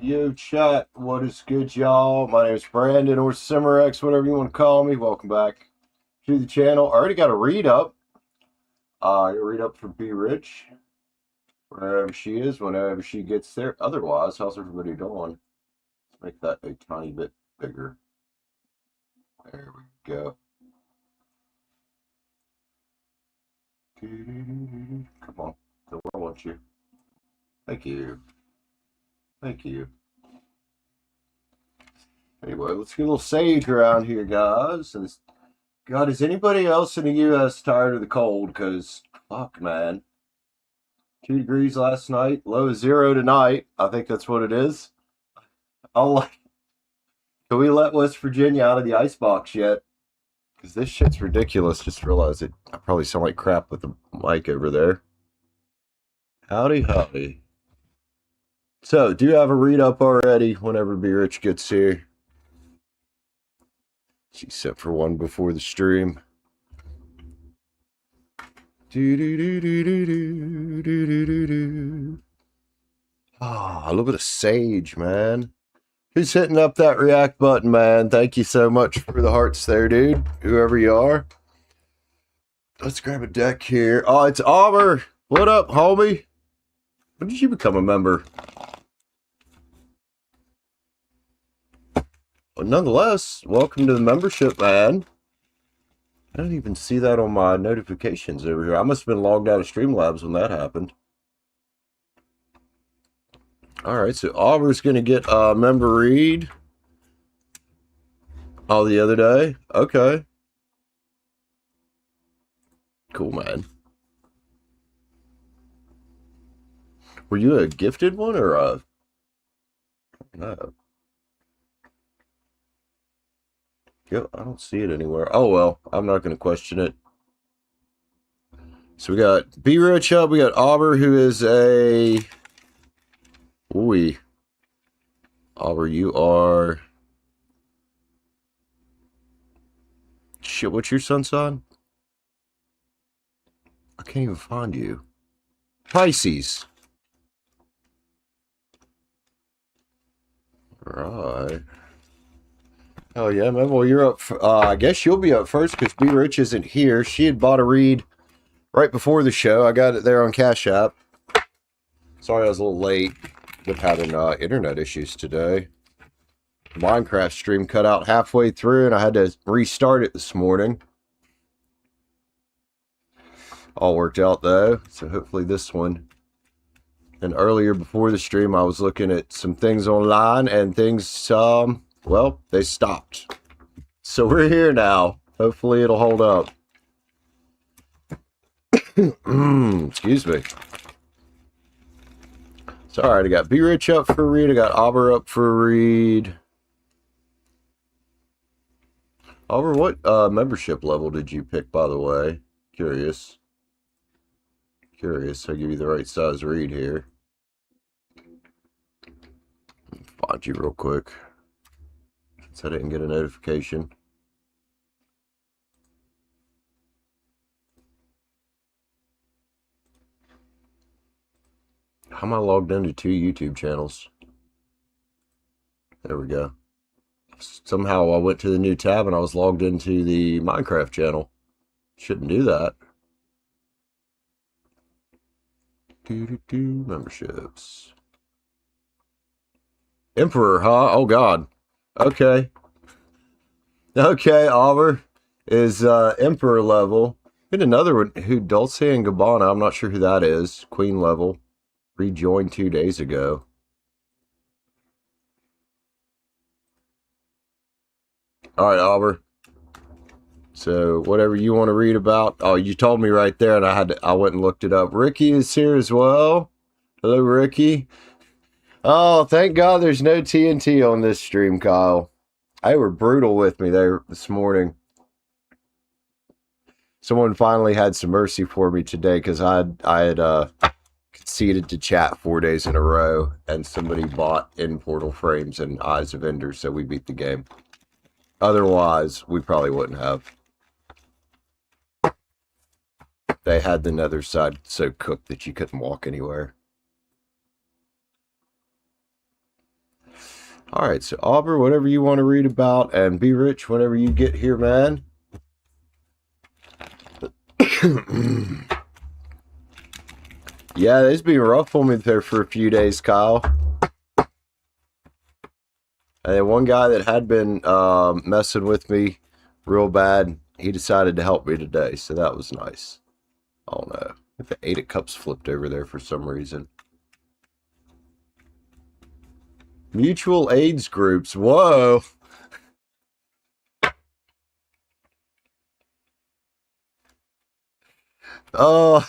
Yo, chat, what is good, y'all? My name is Brandon or Simmerex, whatever you want to call me. Welcome back to the channel. I already got a read up. I read up for B Rich, wherever she is, whenever she gets there. Otherwise, how's everybody doing? Let's make that a tiny bit bigger. There we go. Come on, so I want you. Thank you. Thank you. Anyway, let's get a little sage around here, guys. And God, is anybody else in the U.S. tired of the cold? Because, fuck, man. 2 degrees last night, low 0 tonight. I think that's what it is. Can we let West Virginia out of the icebox yet? Because this shit's ridiculous. Just realized it. I probably sound like crap with the mic over there. Howdy, howdy. So, do you have a read up already whenever B Rich gets here? She sent for one before the stream. Ah, a little bit of sage, man. Who's hitting up that react button, man? Thank you so much for the hearts there, dude. Whoever you are. Let's grab a deck here. Oh, it's Auber. What up, homie? When did you become a member? Well, nonetheless, welcome to the membership, man. I don't even see that on my notifications over here. I must have been logged out of Streamlabs when that happened. Alright, so Auber's going to get a member read. Oh, the other day? Okay. Cool, man. Were you a gifted one or a... No. Yep, I don't see it anywhere. Oh, well, I'm not going to question it. So we got B Rich up. We got Auber, who is a... Ooh. Auber, you are... Shit, what's your sun sign? I can't even find you. Pisces. Right. Oh, yeah, man. Well, you're up. I guess you'll be up first because B Rich isn't here. She had bought a read right before the show. I got it there on Cash App. Sorry I was a little late with having internet issues today. Minecraft stream cut out halfway through and I had to restart it this morning. All worked out though, so hopefully this one. And earlier before the stream I was looking at some things online and things, well, they stopped. So we're here now. Hopefully it'll hold up. Excuse me. So, alright, I got B Rich up for a read. I got Auber up for a read. Auber, what membership level did you pick, by the way? Curious. I'll give you the right size read here. Find you real quick. Since I didn't get a notification. How am I logged into 2 YouTube channels? There we go. Somehow I went to the new tab and I was logged into the Minecraft channel. Shouldn't do that. Memberships. Emperor, huh? Oh, God. Okay. Okay, Auber is Emperor level. And another one who Dulce and Gabbana, I'm not sure who that is. Queen level. Rejoined 2 days ago. Alright, Auber. So, whatever you want to read about. Oh, you told me right there, and I went and looked it up. Ricky is here as well. Hello, Ricky. Oh, thank God there's no TNT on this stream, Kyle. They were brutal with me there this morning. Someone finally had some mercy for me today because I had conceded to chat 4 days in a row, and somebody bought in Portal Frames and Eyes of Ender, so we beat the game. Otherwise, we probably wouldn't have. They had the nether side so cooked that you couldn't walk anywhere. All right, so Aubrey, whatever you want to read about, and Be Rich whenever you get here, man. Yeah, it's been rough on me there for a few days, Kyle. And one guy that had been messing with me real bad, he decided to help me today, so that was nice. Oh no, the 8 of Cups flipped over there for some reason. Mutual AIDS groups, whoa. Oh.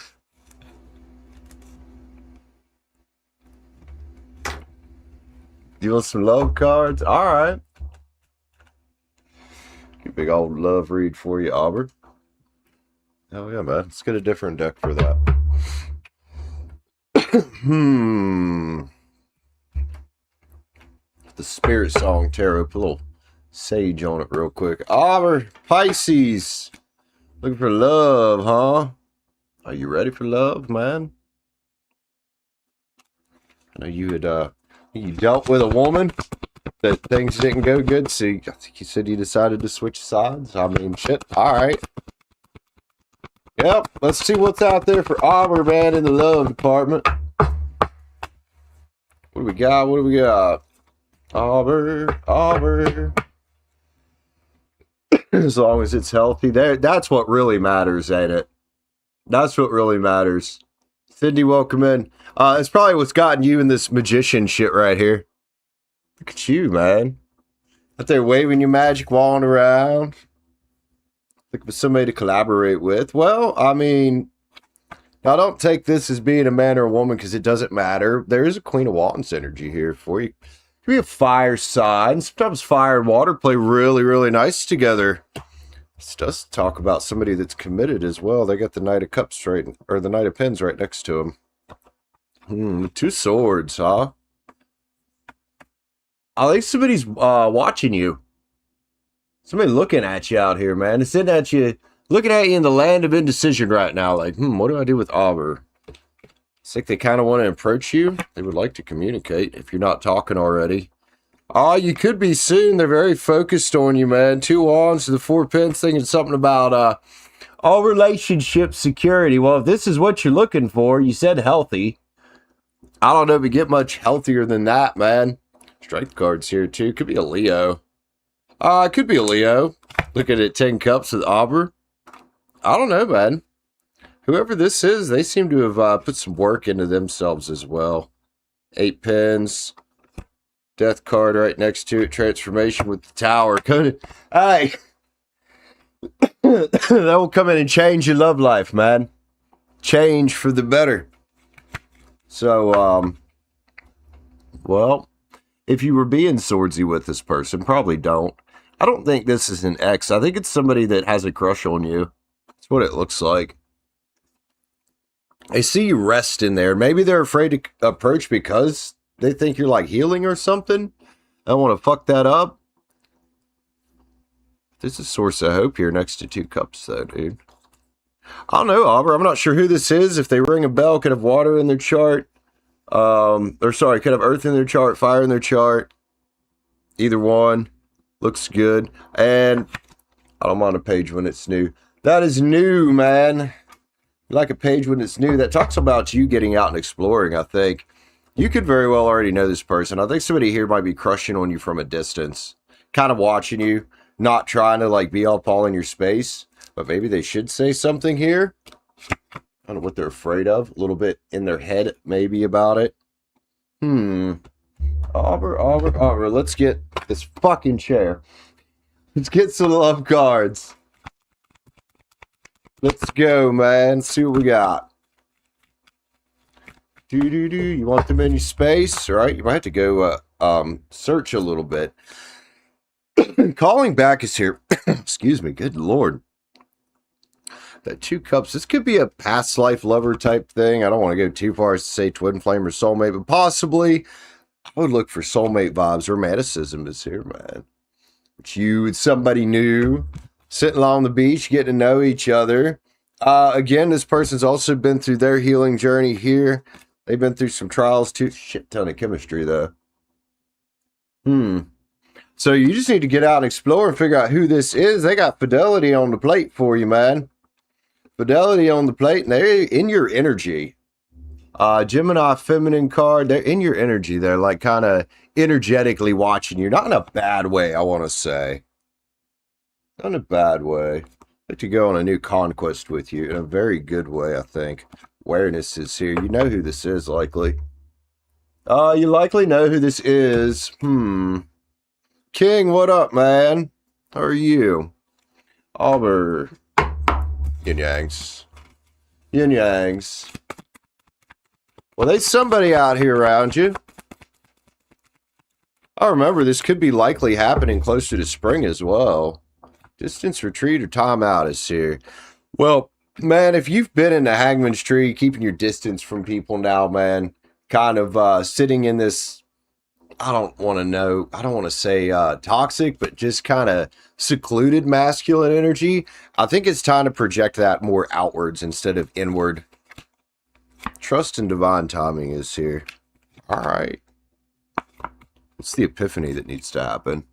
You want some love cards? All right. Big old love read for you, Aubrey. Oh yeah, man. Let's get a different deck for that. The Spirit Song Tarot. Put a little sage on it real quick. Aubrey, Pisces. Looking for love, huh? Are you ready for love, man? I know you had you dealt with a woman that things didn't go good, so I think you said you decided to switch sides. I mean, shit. All right. Yep. Let's see what's out there for Aubrey, man, in the love department. What do we got? What do we got? Aubrey. As long as it's healthy, that's what really matters, ain't it? That's what really matters. Cindy, welcome in. It's probably what's gotten you in this magician shit right here. Look at you, man. Out there waving your magic wand around. Looking for somebody to collaborate with. Well, I mean, now don't take this as being a man or a woman because it doesn't matter. There is a Queen of Wands energy here for you. It could be a fire sign. Sometimes fire and water play really, really nice together. This does talk about somebody that's committed as well. They got the Knight of Cups right, or the Knight of Pens right next to him. 2 swords, huh? I think somebody's watching you. Somebody looking at you out here, man. They're sitting at you, looking at you in the land of indecision right now. Like, what do I do with Aubrey? It's like they kind of want to approach you. They would like to communicate if you're not talking already. You could be soon. They're very focused on you, man. 2 wands to the 4 pens, thinking something about all relationship security. Well, if this is what you're looking for, you said healthy. I don't know if you get much healthier than that, man. Strike cards here, too. Could be a Leo. It could be a Leo. Looking at 10 Cups with Aubrey. I don't know, man. Whoever this is, they seem to have put some work into themselves as well. 8 pens. Death card right next to it. Transformation with the Tower. Hey. That will come in and change your love life, man. Change for the better. So, well, if you were being swordsy with this person, probably don't. I don't think this is an ex. I think it's somebody that has a crush on you. That's what it looks like. I see you rest in there. Maybe they're afraid to approach because they think you're like healing or something. I don't want to fuck that up. This is Source of Hope here next to 2 Cups, though, dude. I don't know, Aubrey. I'm not sure who this is. If they ring a bell, could have water in their chart. Or sorry, could have earth in their chart, fire in their chart. Either one. Looks good. And I don't mind a page when it's new. That is new, man. You like a page when it's new. That talks about you getting out and exploring, I think. You could very well already know this person. I think somebody here might be crushing on you from a distance. Kind of watching you. Not trying to like be all in your space. But maybe they should say something here. I don't know what they're afraid of. A little bit in their head maybe about it. Aubrey. Let's get this fucking chair. Let's get some love cards. Let's go, man. See what we got. You want them in your space? All right. You might have to go search a little bit. Calling back is here. Excuse me. Good Lord. That 2 Cups. This could be a past life lover type thing. I don't want to go too far as to say twin flame or soulmate, but possibly I would look for soulmate vibes. Romanticism is here, man. But you and somebody new, sitting along the beach, getting to know each other. Again, this person's also been through their healing journey here. They've been through some trials too. Shit ton of chemistry, though. Hmm. So you just need to get out and explore and figure out who this is. They got Fidelity on the plate for you, man. Fidelity on the plate, and they're in your energy. Gemini feminine card, they're in your energy. They're like kind of energetically watching you. Not in a bad way, I want to say. Not in a bad way. I'd like to go on a new conquest with you in a very good way, I think. Awareness is here. You know who this is, likely. You likely know who this is. King, what up, man? How are you? Auber. Yin Yangs. Yin Yangs. Well, there's somebody out here around you. I remember this could be likely happening closer to spring as well. Distance retreat or timeout is here. Well, man, if you've been in the Hangman's Tree, keeping your distance from people now, man, kind of sitting in this, I don't want to say toxic, but just kind of secluded masculine energy, I think it's time to project that more outwards instead of inward. Trust in divine timing is here. All right. It's the epiphany that needs to happen.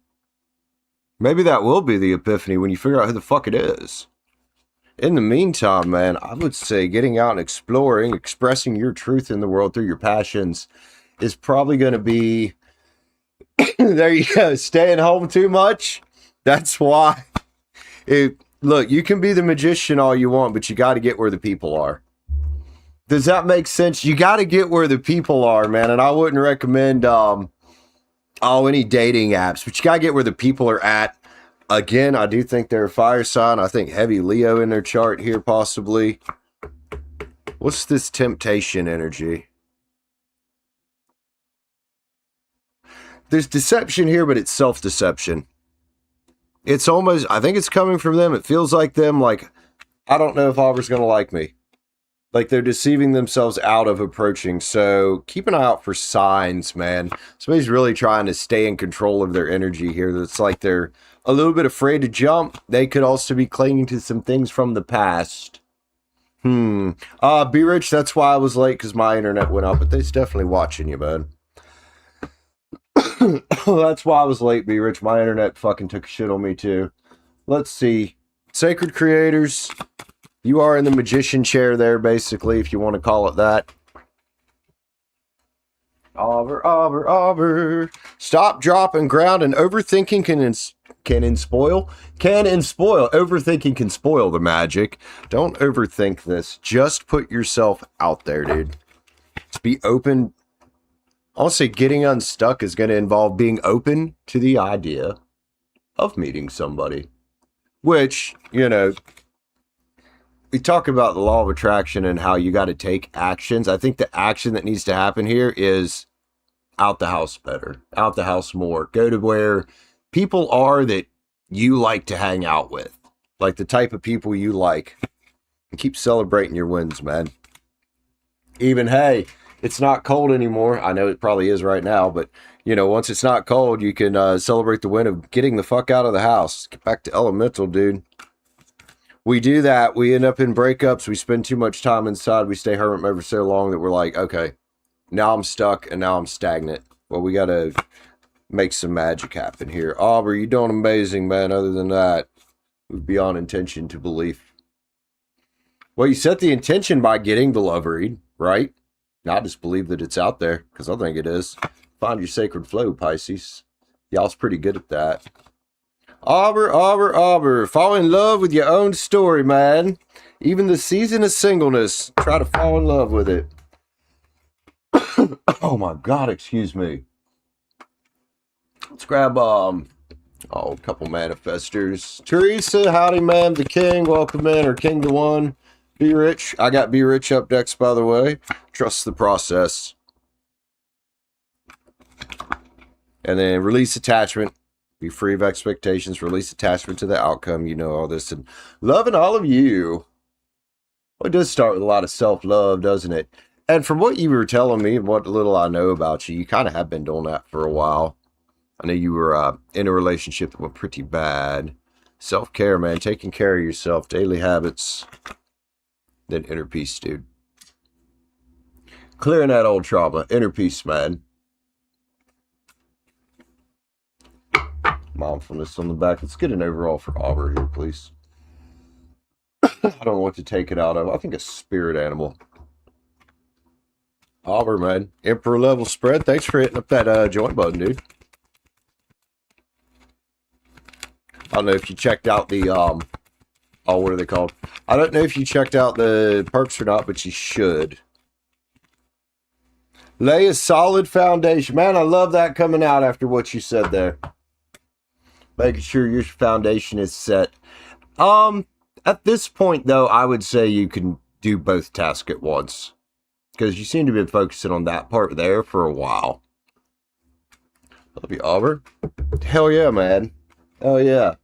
Maybe that will be the epiphany when you figure out who the fuck it is. In the meantime, man, I would say getting out and exploring, expressing your truth in the world through your passions is probably going to be, there you go, staying home too much. That's why. Look, you can be the magician all you want, but you got to get where the people are. Does that make sense? You got to get where the people are, man. And I wouldn't recommend any dating apps, but you got to get where the people are at. Again, I do think they're a fire sign. I think heavy Leo in their chart here, possibly. What's this temptation energy? There's deception here, but it's self-deception. It's almost, I think it's coming from them. It feels like them, like, I don't know if Auber's going to like me. Like they're deceiving themselves out of approaching. So keep an eye out for signs, man. Somebody's really trying to stay in control of their energy here. It's like they're a little bit afraid to jump. They could also be clinging to some things from the past. Be Rich, that's why I was late, because my internet went out, but they's definitely watching you, man. That's why I was late, Be Rich. My internet fucking took a shit on me too. Let's see. Sacred Creators. You are in the magician chair there, basically, if you want to call it that. Auber. Stop, drop, and ground, and overthinking can spoil. Overthinking can spoil the magic. Don't overthink this. Just put yourself out there, dude. Just be open. I'll say getting unstuck is going to involve being open to the idea of meeting somebody. Which, you know, we talk about the law of attraction and how you got to take actions. I think the action that needs to happen here is out the house better, out the house more. Go to where people are that you like to hang out with, like the type of people you like. And keep celebrating your wins, man. Even, hey, it's not cold anymore. I know it probably is right now, but, you know, once it's not cold, you can celebrate the win of getting the fuck out of the house. Get back to elemental, dude. We do that. We end up in breakups. We spend too much time inside. We stay hermit mode for so long that we're like, okay, now I'm stuck and now I'm stagnant. Well, we got to make some magic happen here. Auber, you're doing amazing, man. Other than that, we're beyond intention to belief. Well, you set the intention by getting the love read, right? Not just believe that it's out there, because I think it is. Find your sacred flow, Pisces. Y'all's pretty good at that. Auber. Fall in love with your own story, man. Even the season of singleness, try to fall in love with it. Oh my God, excuse me. Let's grab a couple manifestors. Teresa, howdy, ma'am. The King, welcome in, or King the One. Be Rich. I got Be Rich up next, by the way. Trust the process. And then release attachment. Be free of expectations. Release attachment to the outcome. You know all this. And loving all of you. Well, it does start with a lot of self-love, doesn't it? And from what you were telling me and what little I know about you, you kind of have been doing that for a while. I know you were in a relationship that went pretty bad. Self-care, man. Taking care of yourself. Daily habits. Then inner peace, dude. Clearing that old trauma. Inner peace, man. Mindfulness on the back. Let's get an overall for Auber here, please. I don't know what to take it out of. I think a spirit animal. Auber, man. Emperor level spread. Thanks for hitting up that join button, dude. I don't know if you checked out the, oh, what are they called? I don't know if you checked out the perks or not, but you should. Lay a solid foundation. Man, I love that coming out after what you said there. Making sure your foundation is set. At this point, though, I would say you can do both tasks at once. Because you seem to be focusing on that part there for a while. Love you, Auber. Hell yeah, man. Hell yeah.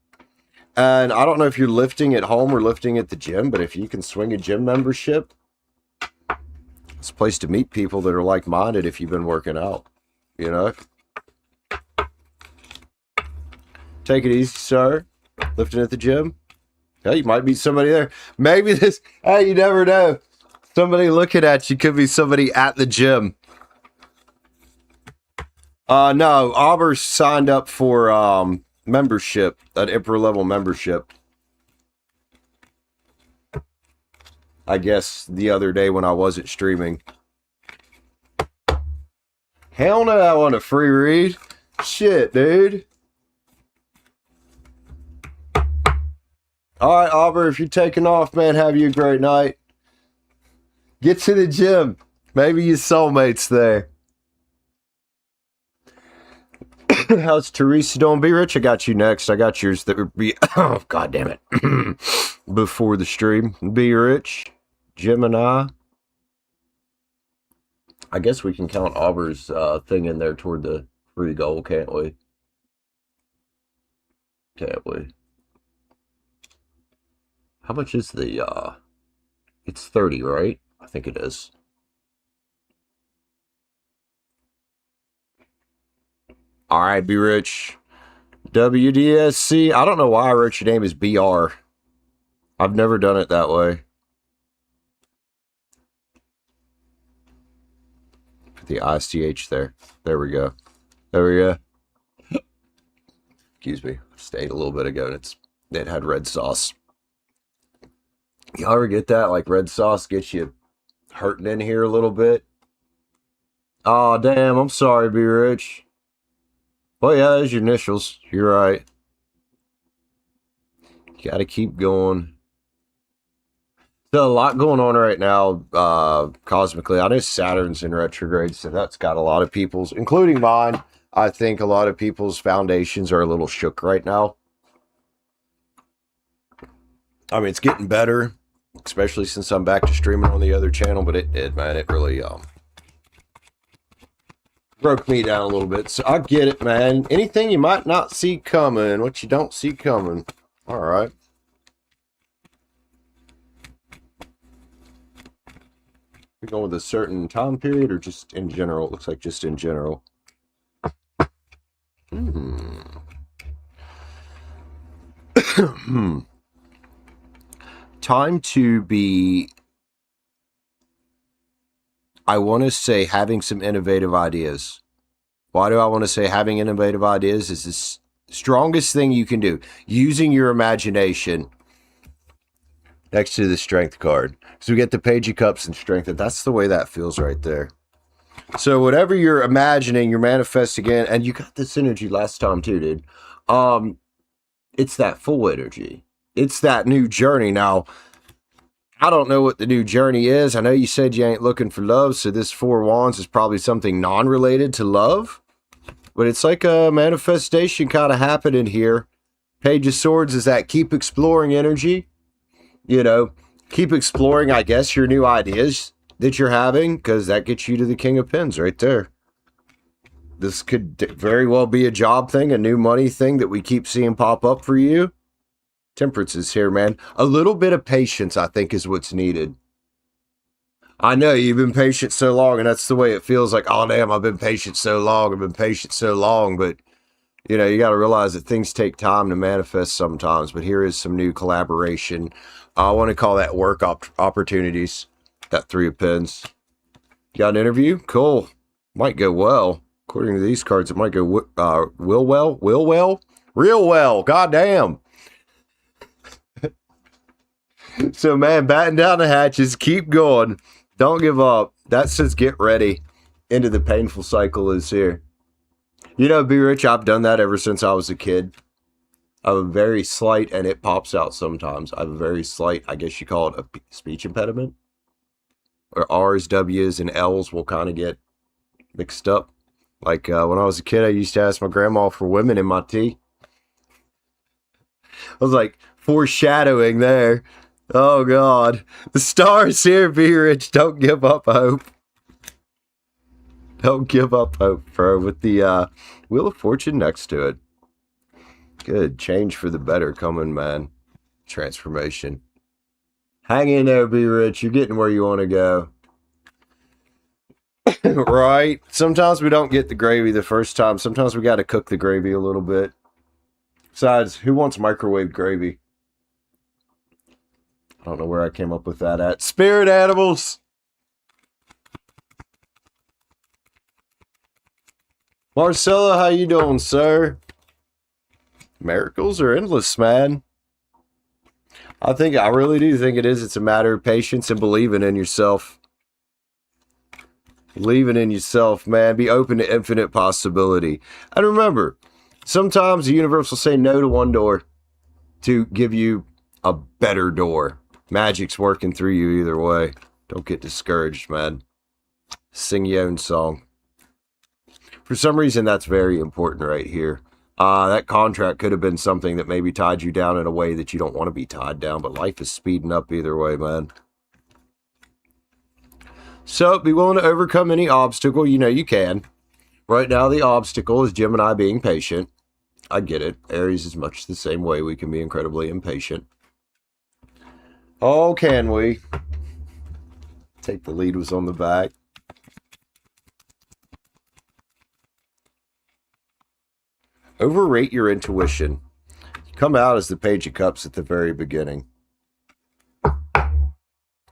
And I don't know if you're lifting at home or lifting at the gym, but if you can swing a gym membership, it's a place to meet people that are like-minded if you've been working out, you know? Take it easy, sir. Lifting at the gym. Hey, you might meet somebody there. Maybe this, hey, you never know. Somebody looking at you could be somebody at the gym. No, Auber signed up for membership, an Emperor level membership. I guess the other day when I wasn't streaming. Hell no, I want a free read. Shit, dude. All right, Auber, if you're taking off, man, have you a great night. Get to the gym. Maybe your soulmate's there. How's Teresa doing? Be Rich, I got you next. I got yours that would be, oh, God damn it. Before the stream. Be Rich, Gemini. I guess we can count Auber's thing in there toward the free goal, can't we? Can't we? How much is the, it's 30, right? I think it is. All right, Be Rich. WDSC. I don't know why I wrote your name as BR. I've never done it that way. Put the ISTH there. There we go. There we go. Excuse me. Stayed a little bit ago and it had red sauce. You ever get that? Like red sauce gets you hurting in here a little bit. Oh, damn. I'm sorry, Be Rich. Well, yeah, there's your initials. You're right. You got to keep going. So a lot going on right now, cosmically. I know Saturn's in retrograde, so that's got a lot of people's, including mine. I think a lot of people's foundations are a little shook right now. I mean, it's getting better, especially since I'm back to streaming on the other channel, but it did, man. It really, broke me down a little bit. So I get it, man. Anything you might not see coming, what you don't see coming. All right. We're going with a certain time period or just in general? It looks like just in general. Time to be, I want to say, having some innovative ideas. Why do I want to say having innovative ideas is the strongest thing you can do. Using your imagination next to the strength card. So we get the Page of Cups and strength. That's the way that feels right there. So whatever you're imagining, you're manifesting again. And you got this energy last time too, dude. It's that full energy. It's that new journey. Now, I don't know what the new journey is. I know you said you ain't looking for love, so this Four of Wands is probably something non-related to love. But it's like a manifestation kind of happening here. Page of Swords is that keep exploring energy. You know, keep exploring, I guess, your new ideas that you're having, because that gets you to the King of Pens right there. This could very well be a job thing, a new money thing that we keep seeing pop up for you. Temperance is here, man. A little bit of patience, I think, is what's needed. I know you've been patient so long, and that's the way it feels like, oh, damn, I've been patient so long. I've been patient so long. But, you know, you got to realize that things take time to manifest sometimes. But here is some new collaboration. I want to call that work opportunities. That Three of Pens. You got an interview? Cool. Might go well. According to these cards, it might go will well. Real well. Goddamn. So, man, batten down the hatches. Keep going. Don't give up. That says get ready. Into the painful cycle is here. You know, Be Rich, I've done that ever since I was a kid. I have a very slight, and it pops out sometimes. I have a very slight, I guess you call it a speech impediment. Or R's, W's, and L's will kind of get mixed up. Like when I was a kid, I used to ask my grandma for women in my tea. I was like foreshadowing there. Oh, God. The stars here, Be Rich. Don't give up hope. Don't give up hope, bro. With the Wheel of Fortune next to it. Good. Change for the better coming, man. Transformation. Hang in there, Be Rich. You're getting where you want to go. Right? Sometimes we don't get the gravy the first time. Sometimes we got to cook the gravy a little bit. Besides, who wants microwave gravy? I don't know where I came up with that at. Spirit animals! Marcella, how you doing, sir? Miracles are endless, man. I really do think it is. It's a matter of patience and believing in yourself. Believing in yourself, man. Be open to infinite possibility. And remember, sometimes the universe will say no to one door to give you a better door. Magic's working through you either way. Don't get discouraged, man. Sing your own song. For some reason, that's very important right here. That contract could have been something that maybe tied you down in a way that you don't want to be tied down, but life is speeding up either way, man. So, be willing to overcome any obstacle. You know you can. Right now, the obstacle is Gemini being patient. I get it. Aries is much the same way. We can be incredibly impatient. Oh, can we? Take the lead was on the back. Overrate your intuition. You come out as the Page of Cups at the very beginning.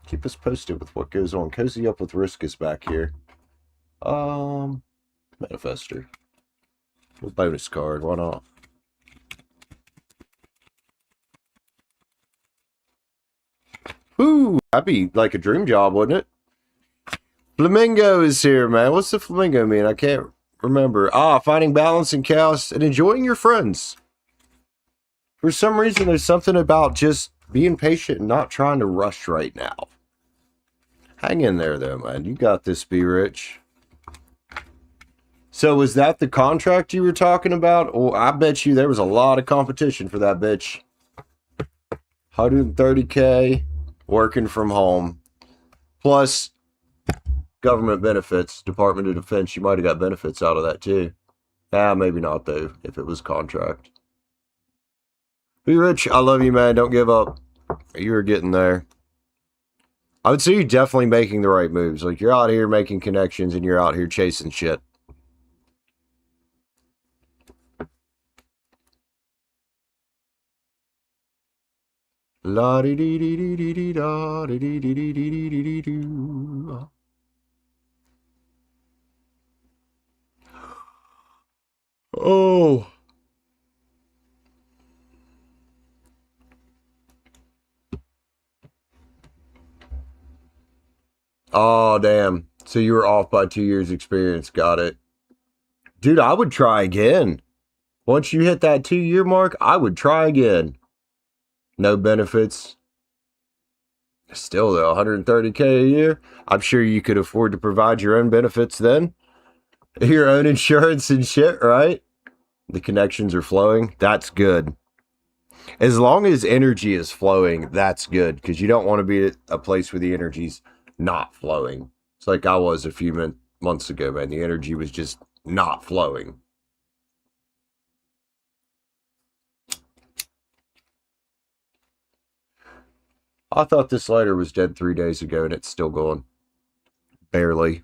Keep us posted with what goes on. Cozy up with Riskus back here. Manifester. A bonus card. Why not? Ooh, that'd be like a dream job, wouldn't it? Flamingo is here, man. What's the flamingo mean? I can't remember. Finding balance in chaos and enjoying your friends. For some reason, there's something about just being patient and not trying to rush right now. Hang in there, though, man. You got this, Be Rich. So, was that the contract you were talking about? Oh, I bet you there was a lot of competition for that bitch. 130K, working from home. Plus, government benefits, Department of Defense. You might have got benefits out of that, too. Maybe not, though, if it was contract. Be Rich, I love you, man. Don't give up. You were getting there. I would say you're definitely making the right moves. Like, you're out here making connections and you're out here chasing shit. La dee dee dee dee dee dee da dee dee dee dee dee dee dee doo. Oh. Oh, damn. So you were off by 2 years experience. Got it. Dude, I would try again. Once you hit that 2-year mark, I would try again. No benefits. Still, though, 130K a year. I'm sure you could afford to provide your own benefits then. Your own insurance and shit, right? The connections are flowing. That's good. As long as energy is flowing, that's good. Because you don't want to be at a place where the energy's not flowing. It's like I was a few months ago, man. The energy was just not flowing. I thought this lighter was dead 3 days ago, and it's still going. Barely.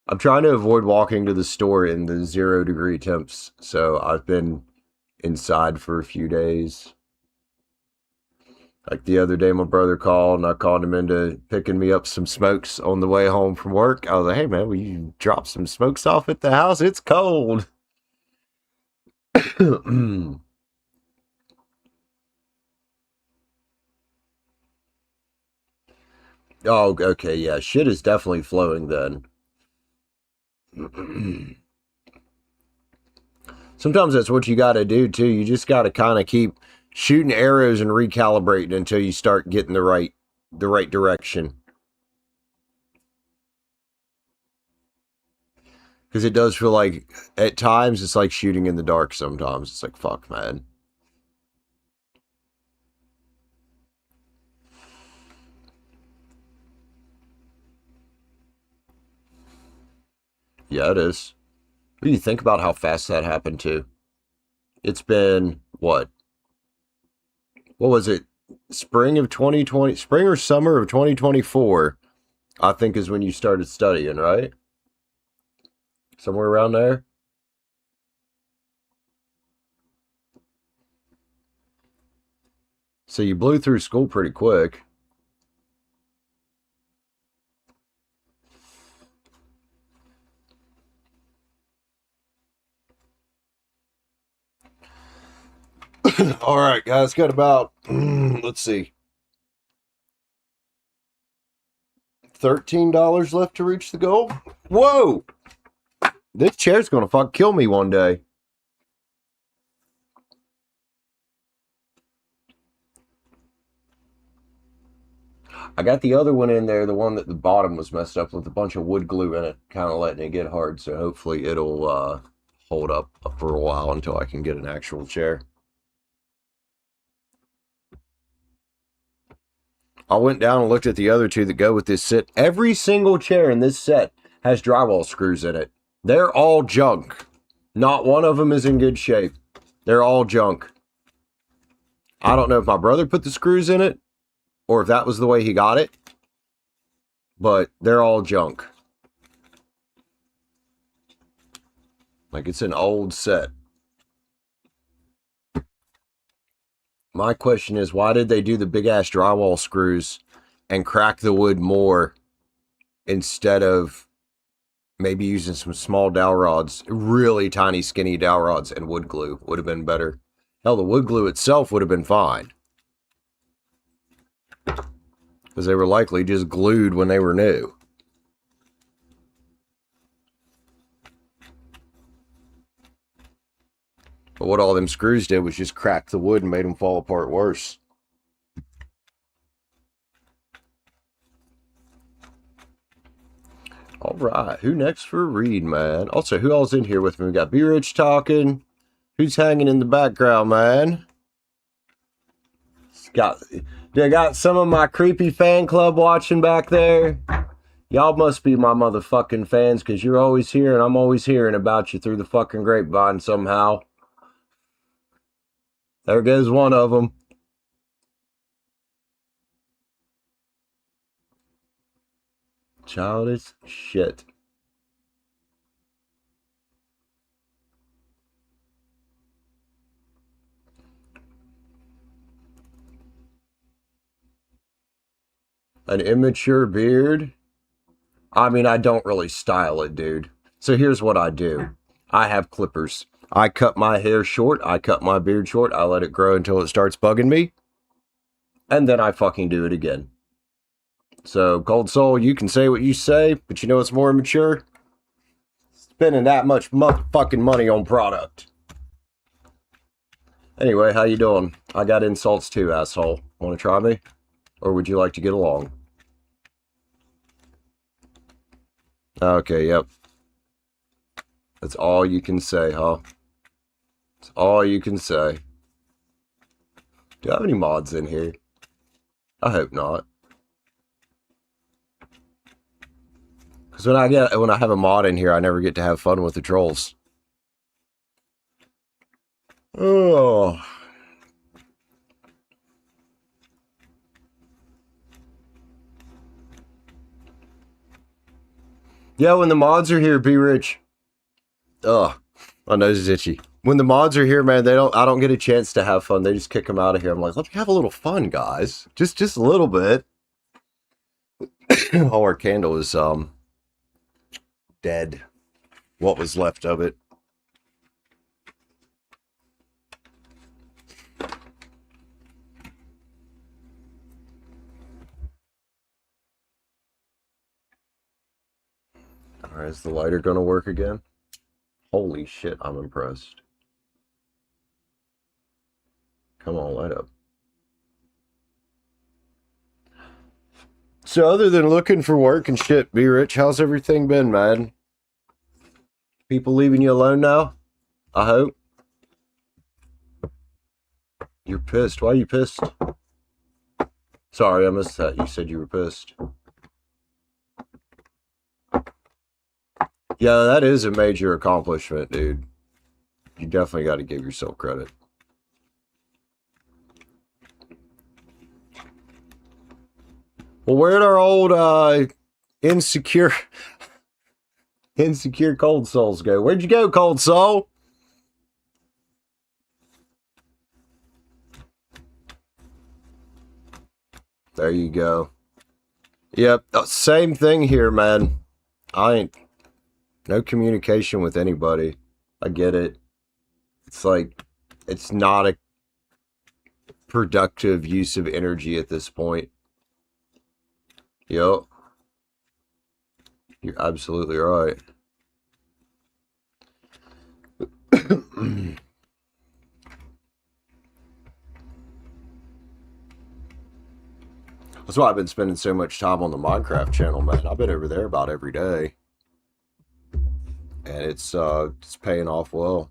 I'm trying to avoid walking to the store in the 0-degree temps, so I've been inside for a few days. Like the other day, my brother called, and I called him into picking me up some smokes on the way home from work. I was like, hey, man, will you drop some smokes off at the house? It's cold. Oh, okay, yeah. Shit is definitely flowing then. Sometimes that's what you got to do too. You just got to kind of keep shooting arrows and recalibrating until you start getting the right direction. Because it does feel like at times it's like shooting in the dark. Sometimes it's like fuck, man. Yeah, it is. What do you think about how fast that happened too? It's been what? What was it? Spring of 2020, spring or summer of 2024, I think is when you started studying, right? Somewhere around there. So you blew through school pretty quick. All right, guys, got about, let's see, $13 left to reach the goal. Whoa! This chair's gonna fuck kill me one day. I got the other one in there, the one that the bottom was messed up with a bunch of wood glue in it, kind of letting it get hard. So hopefully it'll hold up for a while until I can get an actual chair. I went down and looked at the other two that go with this set. Every single chair in this set has drywall screws in it. They're all junk. Not one of them is in good shape. They're all junk. I don't know if my brother put the screws in it or if that was the way he got it, but they're all junk. Like it's an old set. My question is, why did they do the big ass drywall screws and crack the wood more instead of maybe using some small dowel rods, really tiny skinny dowel rods and wood glue would have been better. Hell, the wood glue itself would have been fine. Because they were likely just glued when they were new. But what all them screws did was just crack the wood and made them fall apart worse. All right, who next for a read, man? Also, who all's in here with me? We got B Rich talking. Who's hanging in the background, man? I got some of my creepy fan club watching back there. Y'all must be my motherfucking fans because you're always here and I'm always hearing about you through the fucking grapevine somehow. There goes one of them. Childish shit. An immature beard? I mean, I don't really style it, dude. So here's what I do. I have clippers. I cut my hair short. I cut my beard short. I let it grow until it starts bugging me. And then I fucking do it again. So, Cold Soul, you can say what you say, but you know what's more immature? Spending that much motherfucking money on product. Anyway, how you doing? I got insults too, asshole. Want to try me? Or would you like to get along? Okay, yep. That's all you can say, huh? That's all you can say. Do I have any mods in here? I hope not. Because when I have a mod in here, I never get to have fun with the trolls. Oh. Yeah, when the mods are here, be rich. Ugh, my nose is itchy. When the mods are here, man, I don't get a chance to have fun. They just kick them out of here. I'm like, let's have a little fun, guys. Just a little bit. Oh, our candle is dead. What was left of it. Alright, is the lighter going to work again? Holy shit, I'm impressed. Come on, light up. So other than looking for work and shit, B Rich, how's everything been, man? People leaving you alone now? I hope. You're pissed. Why are you pissed? Sorry, I missed that. You said you were pissed. Yeah, that is a major accomplishment, dude. You definitely got to give yourself credit. Well, where'd our old insecure Cold Souls go? Where'd you go, Cold Soul? There you go. Yep, same thing here, man. I ain't no communication with anybody. I get it. It's like it's not a productive use of energy at this point. Yep. You're absolutely right. That's why I've been spending so much time on the Minecraft channel, man. I've been over there about every day. And it's paying off well.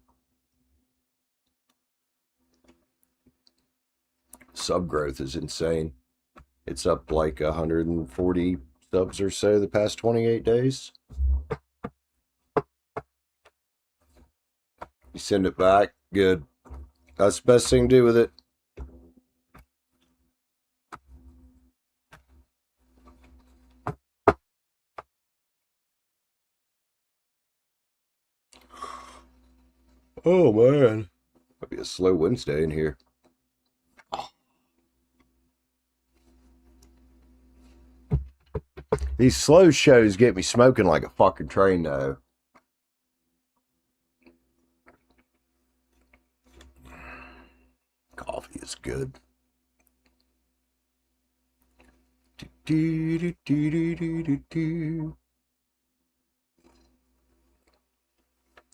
Sub growth is insane. It's up like 140 subs or so the past 28 days. You send it back, good. That's the best thing to do with it. Oh man, might be a slow Wednesday in here. These slow shows get me smoking like a fucking train, though. Coffee is good.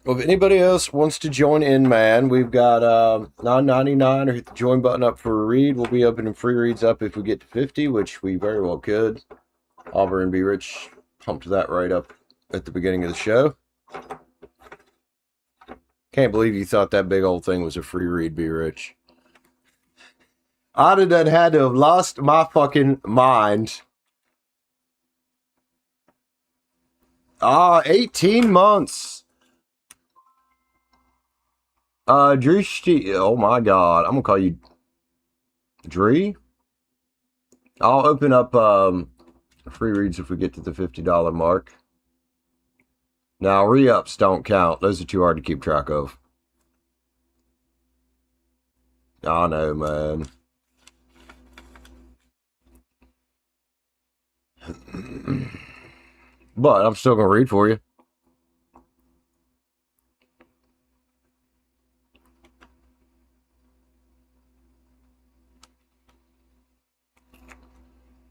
Well, if anybody else wants to join in, man, we've got $9.99 or hit the join button up for a read. We'll be opening free reads up if we get to 50, which we very well could. Oliver and B Rich pumped that right up at the beginning of the show. Can't believe you thought that big old thing was a free read, B Rich. I'd have done had to have lost my fucking mind. 18 months. Drew oh my god. I'm gonna call you Dree. I'll open up free reads if we get to the $50 mark. Now re-ups don't count. Those are too hard to keep track of. I know, man. But I'm still gonna read for you.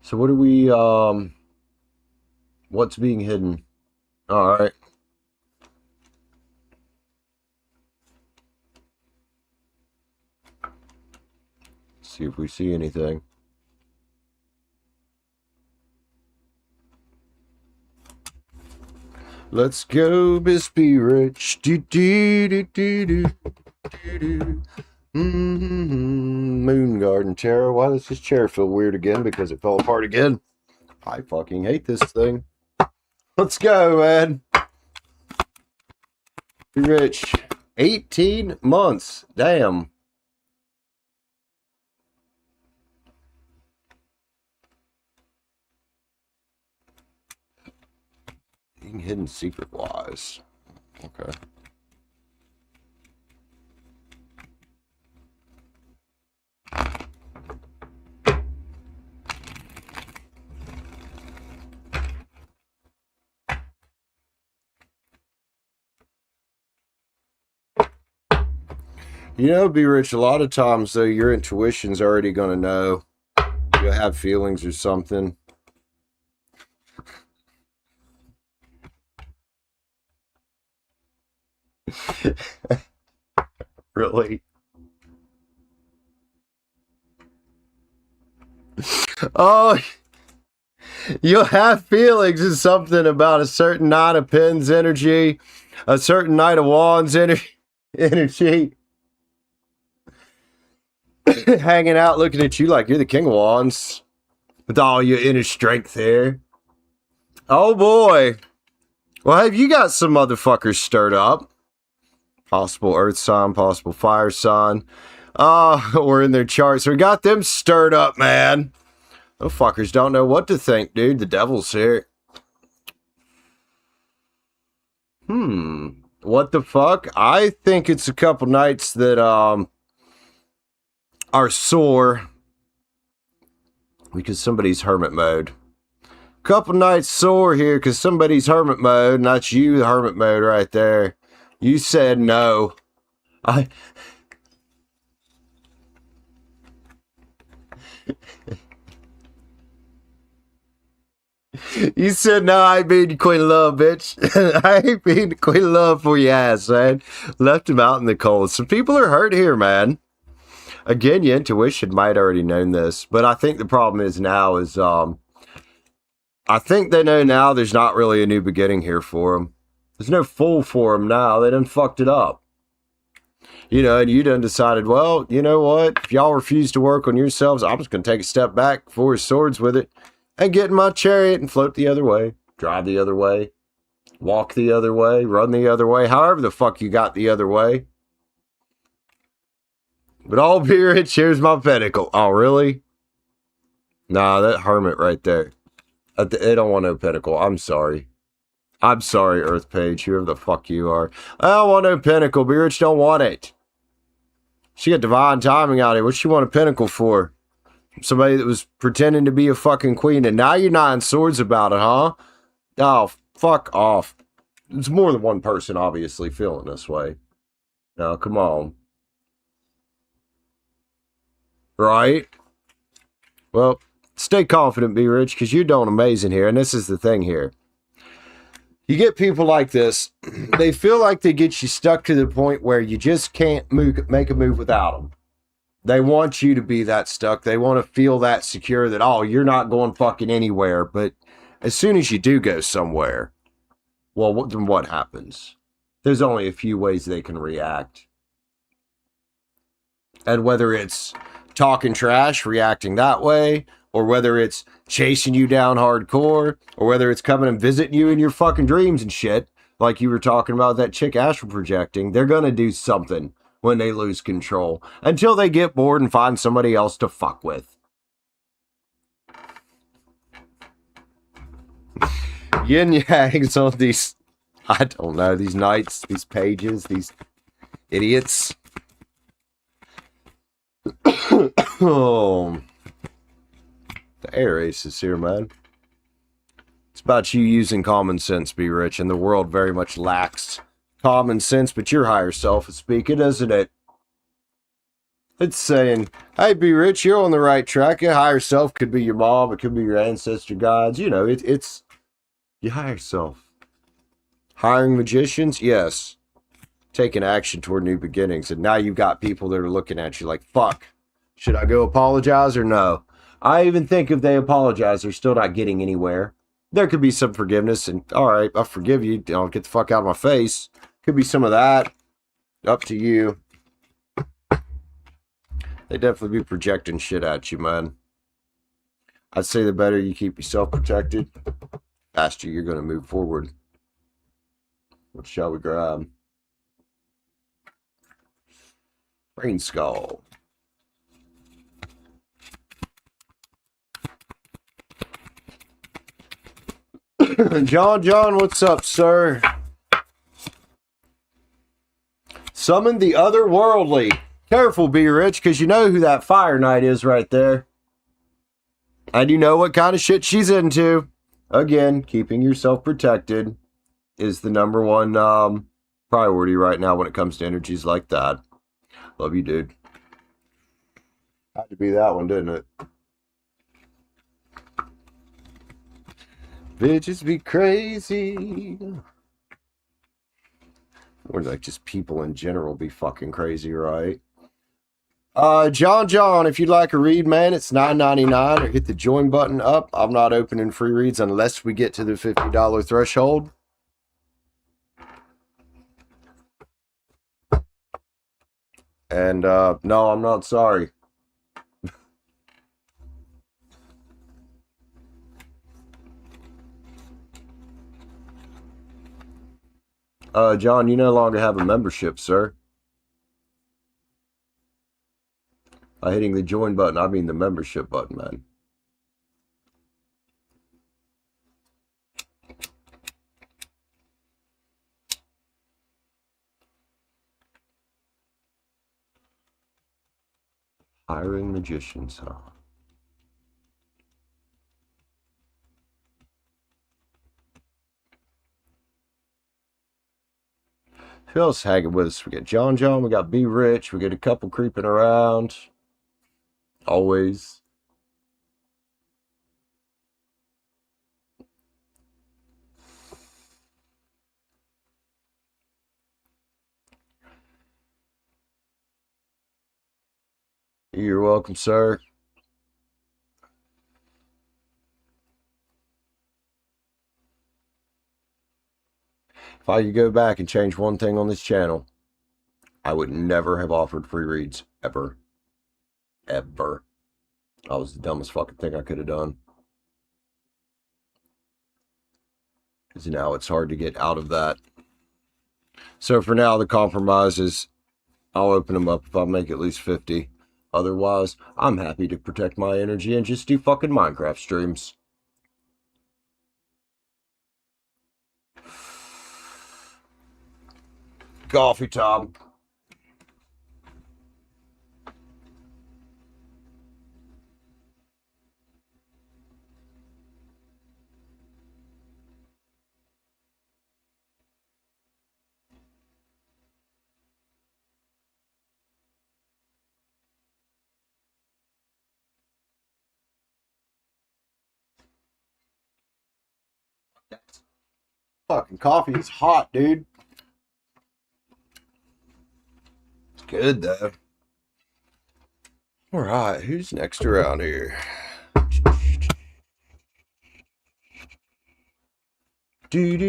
So what do we, what's being hidden? All right. See if we see anything. Let's go, Miss B Rich. Do, do, do, do, do, do, do. Moon Garden chair. Why does this chair feel weird again? Because it fell apart again. I fucking hate this thing. Let's go, man. B Rich. 18 months. Damn. Being hidden secret wise. Okay. You know, B Rich, a lot of times though your intuition's already gonna know. You'll have feelings or something. Really? Oh, you'll have feelings is something about a certain Knight of Pens energy, a certain Knight of Wands energy. Hanging out looking at you like you're the King of Wands with all your inner strength there. Oh boy. Well, have you got some motherfuckers stirred up? Possible earth sign, possible fire sign. We're in their charts. We got them stirred up, man. Those fuckers don't know what to think, dude. The devil's here. What the fuck? I think it's a couple nights that are sore because somebody's hermit mode. Couple nights sore here because somebody's hermit mode, and that's you, the hermit mode right there. You said no. You said no, I ain't being the queen of love, bitch. I ain't being the queen of love for your ass, man. Left him out in the cold. Some people are hurt here, man. Again, your intuition might already known this, but I think the problem is now is, I think they know now there's not really a new beginning here for them. There's no fool for them now. They done fucked it up. You know, and you done decided, well, you know what? If y'all refuse to work on yourselves, I'm just going to take a step back, forge swords with it, and get in my chariot and float the other way, drive the other way, walk the other way, run the other way, however the fuck you got the other way. But all be rich, here's my pentacle. Oh, really? Nah, that hermit right there. They don't want no pentacle. I'm sorry. I'm sorry, Earth Page, whoever the fuck you are. I don't want no pinnacle. Be rich don't want it. She got divine timing out here. What she want a pinnacle for? Somebody that was pretending to be a fucking queen, and now you're nine swords about it, huh? Oh, fuck off. It's more than one person, obviously, feeling this way. Now, come on. Right? Well, stay confident, Be Rich, because you're doing amazing here, and this is the thing here. You get people like this, they feel like they get you stuck to the point where you just can't make a move without them. They want you to be that stuck. They want to feel that secure that, oh, you're not going fucking anywhere. But as soon as you do go somewhere, well, then what happens? There's only a few ways they can react. And whether it's talking trash, reacting that way, or whether it's chasing you down hardcore, or whether it's coming and visiting you in your fucking dreams and shit, like you were talking about that chick astral projecting, they're gonna do something when they lose control, until they get bored and find somebody else to fuck with. Yin yangs on these, I don't know, these knights, these pages, these idiots. Oh. The air ace is here, man. It's about you using common sense, Be Rich, and the world very much lacks common sense, but your higher self is speaking, isn't it? It's saying, hey, Be Rich, you're on the right track. Your higher self could be your mom, it could be your ancestor gods. You know, it's your higher self. Hiring magicians? Yes. Taking action toward new beginnings. And now you've got people that are looking at you like, fuck, should I go apologize or no? I even think if they apologize, they're still not getting anywhere. There could be some forgiveness and, all right, I forgive you. Don't get the fuck out of my face. Could be some of that. Up to you. They definitely be projecting shit at you, man. I'd say the better you keep yourself protected, faster you're going to move forward. What shall we grab? Brain Skull. John, what's up, sir? Summon the otherworldly. Careful, Be Rich, because you know who that Fire Knight is right there. And you know what kind of shit she's into. Again, keeping yourself protected is the number one priority right now when it comes to energies like that. Love you, dude. Had to be that one, didn't it? Bitches be crazy. Or like just people in general be fucking crazy, right? John, if you'd like a read, man, it's $9.99 or hit the join button up. I'm not opening free reads unless we get to the $50 threshold. And no, I'm not sorry. John, you no longer have a membership, sir. By hitting the join button, I mean the membership button, man. Hiring magicians, huh? Who else hanging with us? We got John, we got B Rich, we got a couple creeping around. Always. You're welcome, sir. If I could go back and change one thing on this channel, I would never have offered free reads, ever. Ever. That was the dumbest fucking thing I could have done. Because now it's hard to get out of that. So for now, the compromise is I'll open them up if I make at least 50. Otherwise, I'm happy to protect my energy and just do fucking Minecraft streams. Coffee time. Fucking coffee is hot, dude. It's good, though. All right, who's next around here? Whose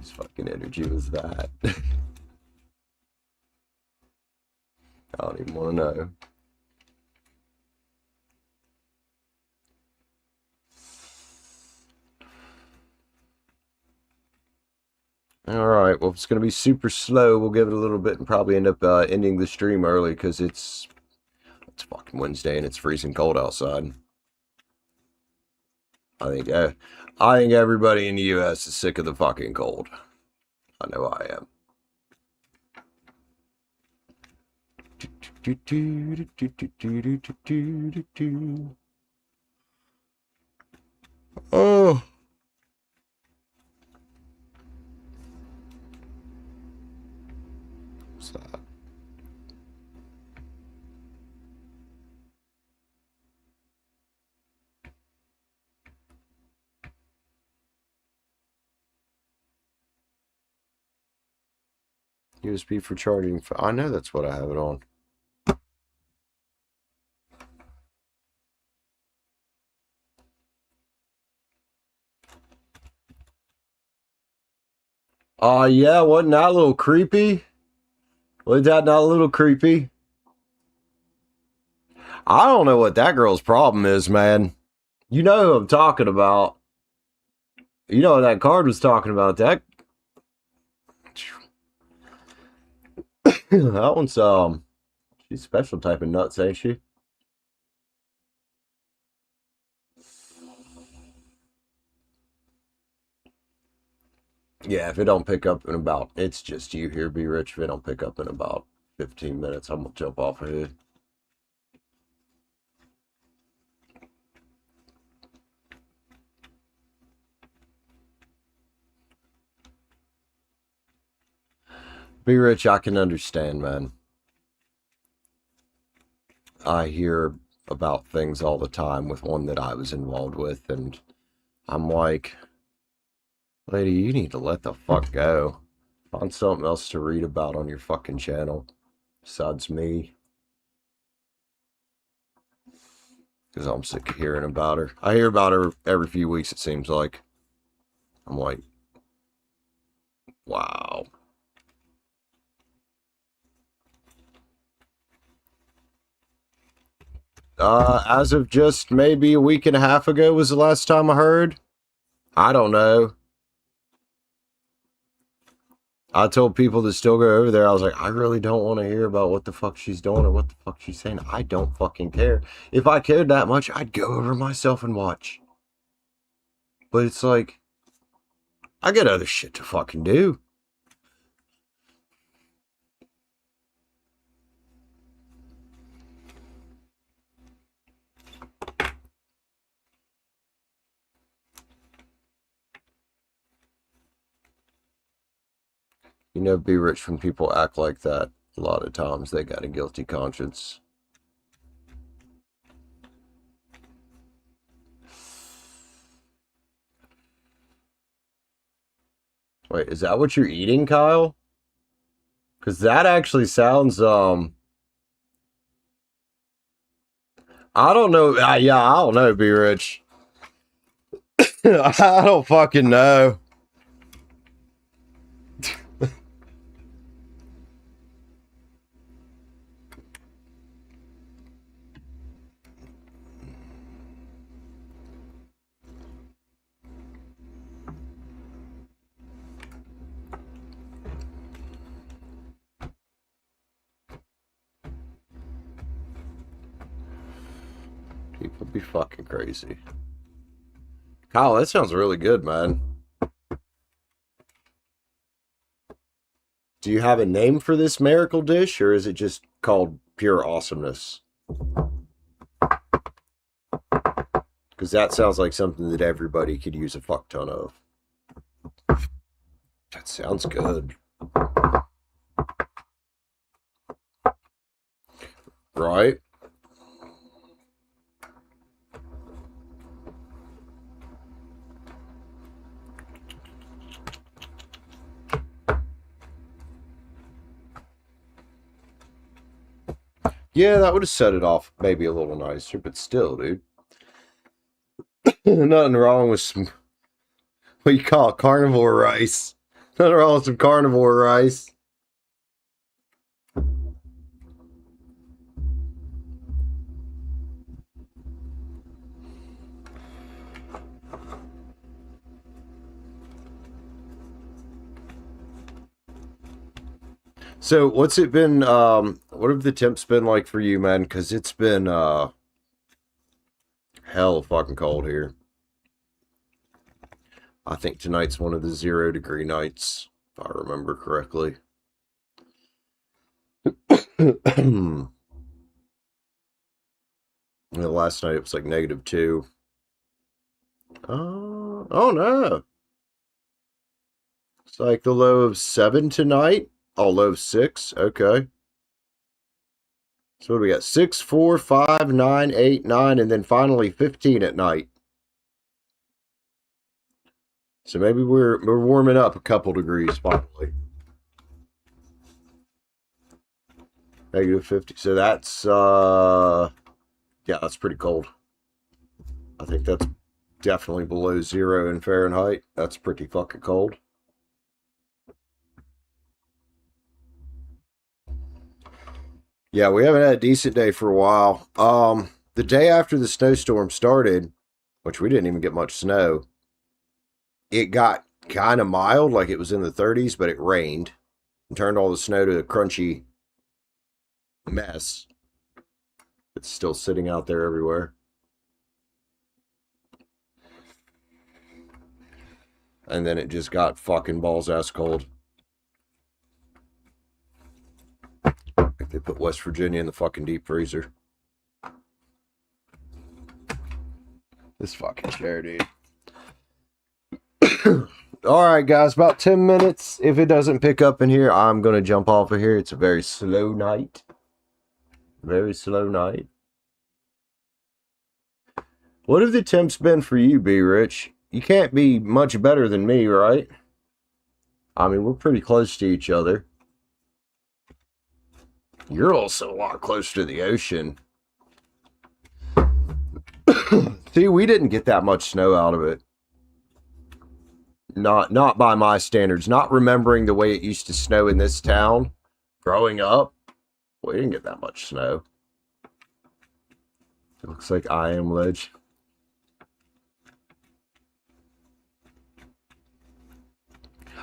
fucking energy was that? I don't even want to know. All right, well, if it's going to be super slow, we'll give it a little bit and probably end up ending the stream early because it's fucking Wednesday and it's freezing cold outside. I think everybody in the U.S. is sick of the fucking cold. I know I am. Oh. What's that? USB for charging. I know that's what I have it on. Yeah, wasn't that a little creepy? Was that not a little creepy? I don't know what that girl's problem is, man. You know who I'm talking about. You know what that card was talking about. That that one's she's a special type of nuts, ain't she? Yeah, if it don't pick up in about, it's just you here, Be Rich. If it don't pick up in about 15 minutes, I'm gonna jump off of here. Be Rich, I can understand, man. I hear about things all the time with one that I was involved with, and I'm like, lady, you need to let the fuck go. Find something else to read about on your fucking channel besides me. Because I'm sick of hearing about her. I hear about her every few weeks, it seems like. I'm like, wow. As of just maybe a week and a half ago was the last time I heard. I don't know. I told people to still go over there. I was like, I really don't want to hear about what the fuck she's doing or what the fuck she's saying. I don't fucking care. If I cared that much, I'd go over myself and watch. But it's like, I got other shit to fucking do. You know, be rich when people act like that. A lot of times they got a guilty conscience. Wait, is that what you're eating, Kyle? Because that actually sounds, I don't know. Yeah, I don't know, be rich. I don't fucking know. People be fucking crazy. Kyle, that sounds really good, man. Do you have a name for this miracle dish, or is it just called pure awesomeness? Because that sounds like something that everybody could use a fuck ton of. That sounds good. Right? Yeah, that would have set it off maybe a little nicer, but still, dude. Nothing wrong with some, what you call it, carnivore rice. Nothing wrong with some carnivore rice. So what's it been, what have the temps been like for you, man? Because it's been, hell fucking cold here. I think tonight's one of the 0-degree nights, if I remember correctly. Last night it was like -2. Oh no. It's like the low of 7 tonight. Oh, low of 6. Okay. So what do we got? 6, 4, 5, 9, 8, 9, and then finally 15 at night. So maybe we're warming up a couple degrees finally. -50. So that's yeah, that's pretty cold. I think that's definitely below 0 in Fahrenheit. That's pretty fucking cold. Yeah, we haven't had a decent day for a while. The day after the snowstorm started, which we didn't even get much snow, it got kind of mild, like it was in the 30s, but it rained and turned all the snow to a crunchy mess. It's still sitting out there everywhere. And then it just got fucking balls ass cold. Like they put West Virginia in the fucking deep freezer. This fucking chair, dude. Alright, guys, about 10 minutes. If it doesn't pick up in here, I'm going to jump off of here. It's a very slow night. Very slow night. What have the temps been for you, B Rich? You can't be much better than me, right? I mean, we're pretty close to each other. You're also a lot closer to the ocean. See, we didn't get that much snow out of it. Not by my standards. Not remembering the way it used to snow in this town growing up. We didn't get that much snow. It looks like I am ledge.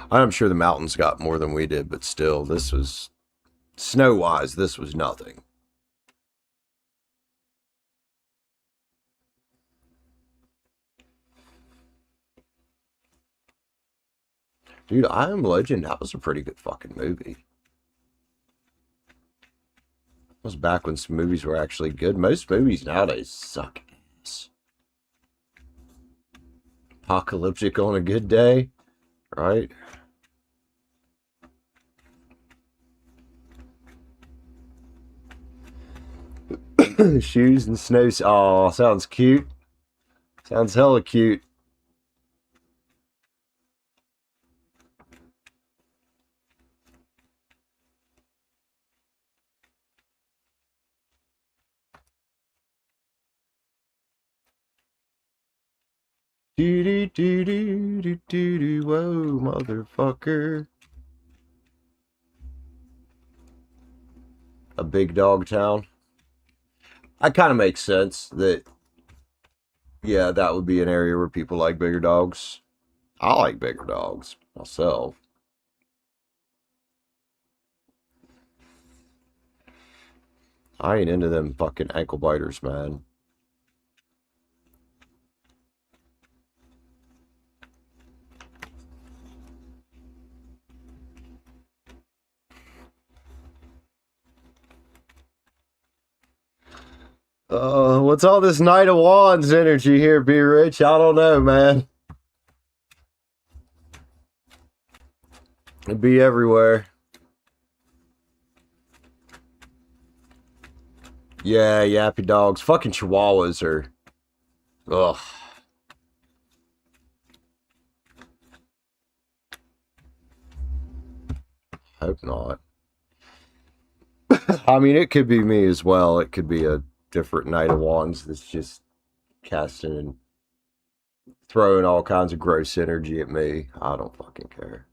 I'm sure the mountains got more than we did, but still, this was, snow-wise, this was nothing. Dude, I Am Legend, that was a pretty good fucking movie. That was back when some movies were actually good. Most movies nowadays suck ass. Apocalyptic on a good day, right? Shoes and snow. Oh, sounds cute. Sounds hella cute. Do do do do do do do. Whoa, motherfucker. A big dog town. That kind of makes sense that, yeah, that would be an area where people like bigger dogs. I like bigger dogs myself. I ain't into them fucking ankle biters, man. What's all this Knight of Wands energy here, B Rich? I don't know, man. It'd be everywhere. Yeah, yappy dogs. Fucking chihuahuas are... Ugh. Hope not. I mean, it could be me as well. It could be a different Knight of Wands that's just casting and throwing all kinds of gross energy at me. I don't fucking care.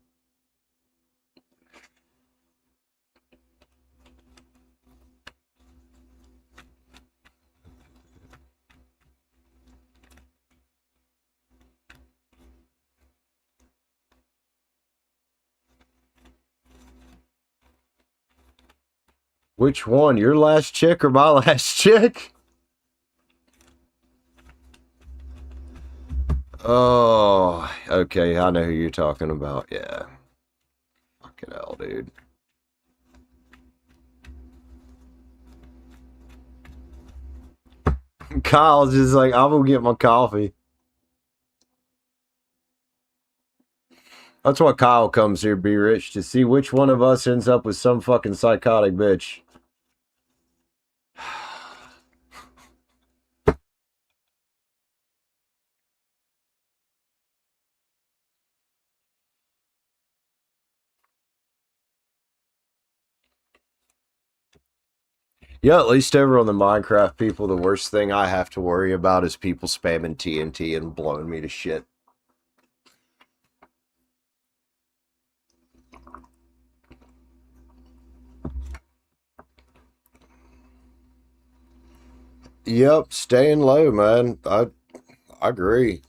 Which one? Your last chick or my last chick? Oh, okay. I know who you're talking about. Yeah. Fucking hell, dude. Kyle's just like, I'm gonna get my coffee. That's why Kyle comes here, B Rich, to see which one of us ends up with some fucking psychotic bitch. Yeah, at least over on the Minecraft people, the worst thing I have to worry about is people spamming TNT and blowing me to shit. Yep, staying low, man. I agree.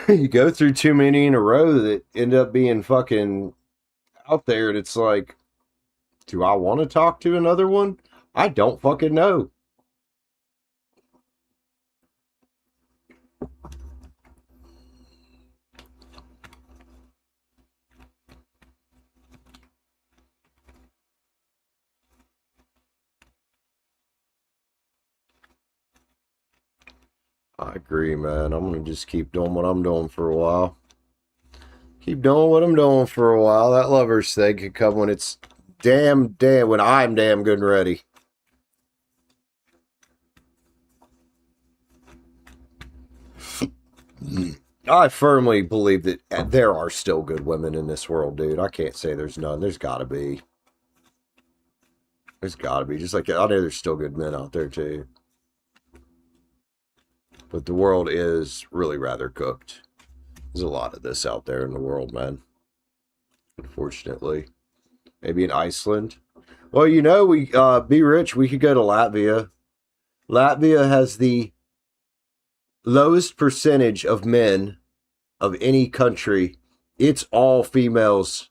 You go through too many in a row that end up being fucking out there, and it's like, do I want to talk to another one? I don't fucking know. I agree, man. I'm gonna just keep doing what I'm doing for a while. Keep doing what I'm doing for a while. That lover's thing could come when it's when I'm damn good and ready. I firmly believe that there are still good women in this world, dude. I can't say there's none. There's got to be. There's got to be. Just like I know there's still good men out there, too. But the world is really rather cooked. There's a lot of this out there in the world, man. Unfortunately. Maybe in Iceland. Well, you know, we be rich. We could go to Latvia. Latvia has the lowest percentage of men of any country. It's all females.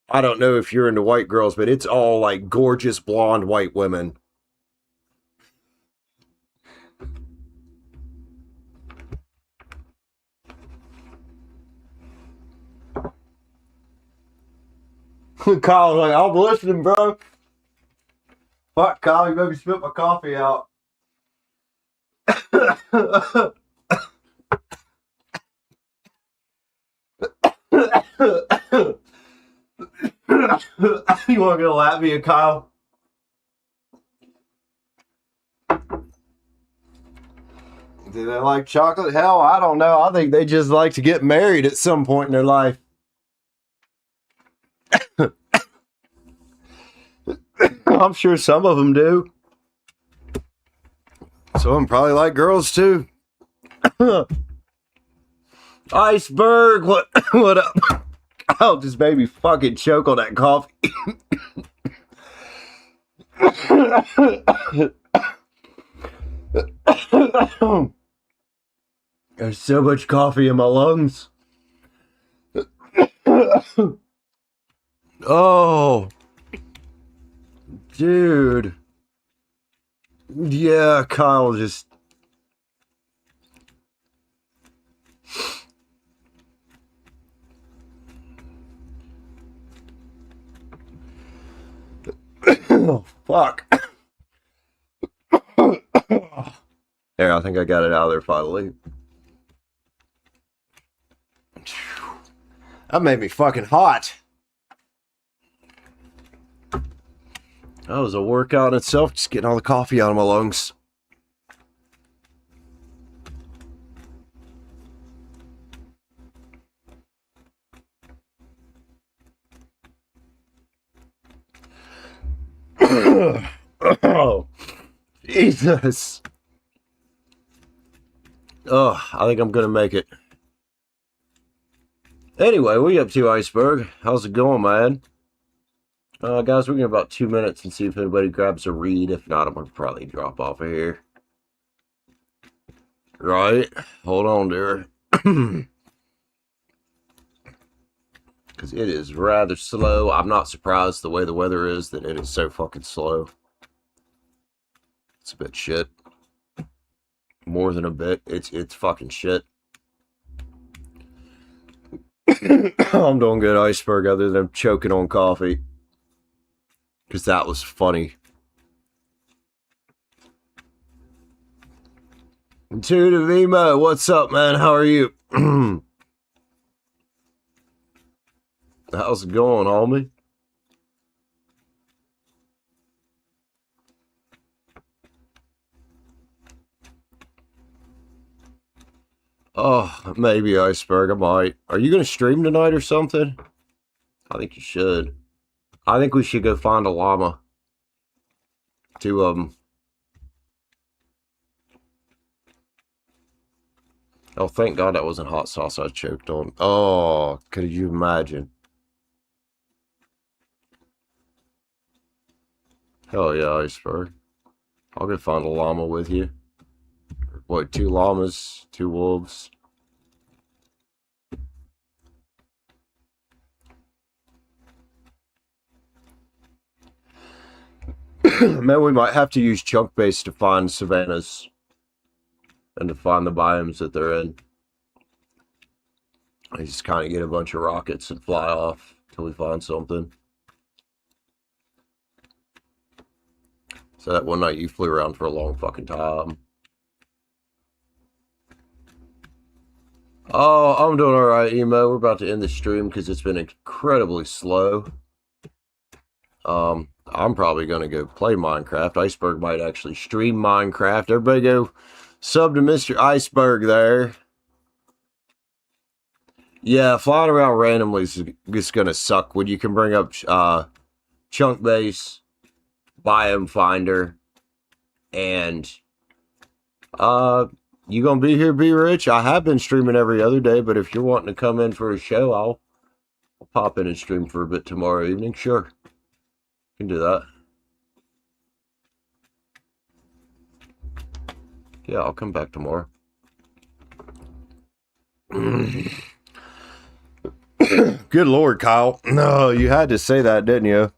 I don't know if you're into white girls, but it's all like gorgeous blonde white women. Kyle's like, I'm listening, bro. Fuck, Kyle, you made me spit my coffee out. You want to go to Latvia, Kyle? Do they like chocolate? Hell, I don't know. I think they just like to get married at some point in their life. I'm sure some of them do. Some of them probably like girls too. Iceberg, what up? I'll just maybe fucking choke on that coffee. There's so much coffee in my lungs. Oh, dude. Yeah, Kyle just... Oh, fuck. There, I think I got it out of there finally. That made me fucking hot. That was a workout in itself, just getting all the coffee out of my lungs. Oh, Jesus. Oh, I think I'm gonna make it. Anyway, what are you up to, Iceberg? How's it going, man? Guys, we're gonna about 2 minutes and see if anybody grabs a read. If not, I'm gonna probably drop off of here. Right? Hold on there. Because it is rather slow. I'm not surprised the way the weather is that it is so fucking slow. It's a bit shit. More than a bit. It's fucking shit. I'm doing good, Iceberg, other than choking on coffee. Because that was funny. Intuitive Emo, what's up, man? How are you? How's it going, homie? Oh, maybe, Iceberg. I might. Are you going to stream tonight or something? I think you should. I think we should go find a llama. 2 of them. Oh, thank God that wasn't hot sauce I choked on. Oh, could you imagine? Hell yeah, Iceberg. I'll go find a llama with you. What, 2 llamas, 2 wolves? Man, we might have to use chunk base to find savannas. And to find the biomes that they're in. I just kind of get a bunch of rockets and fly off till we find something. So that one night you flew around for a long fucking time. Oh, I'm doing alright, Emo. We're about to end the stream because it's been incredibly slow. I'm probably going to go play Minecraft. Iceberg might actually stream Minecraft. Everybody go sub to Mr. Iceberg there. Yeah, flying around randomly is just gonna suck when you can bring up Chunk Base, Biome Finder, and you gonna be here, Be Rich? I have been streaming every other day, but if you're wanting to come in for a show, I'll pop in and stream for a bit tomorrow evening. Sure, can do that. Yeah, I'll come back tomorrow. Good Lord, Kyle. No, you had to say that, didn't you?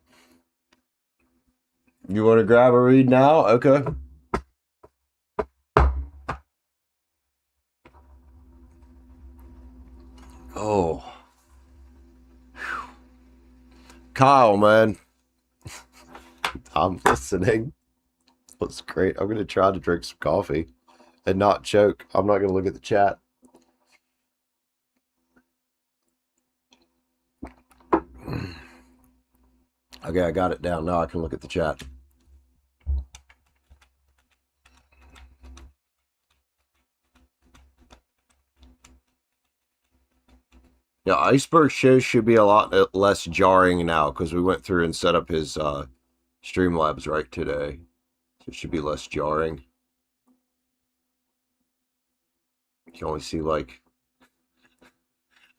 You want to grab a read now? Okay. Oh. Kyle, man. I'm listening. That's great. I'm going to try to drink some coffee and not choke. I'm not going to look at the chat. Okay, I got it down. Now I can look at the chat. Yeah, Iceberg shows should be a lot less jarring now because we went through and set up his Streamlabs right today. So it should be less jarring. You can only see like...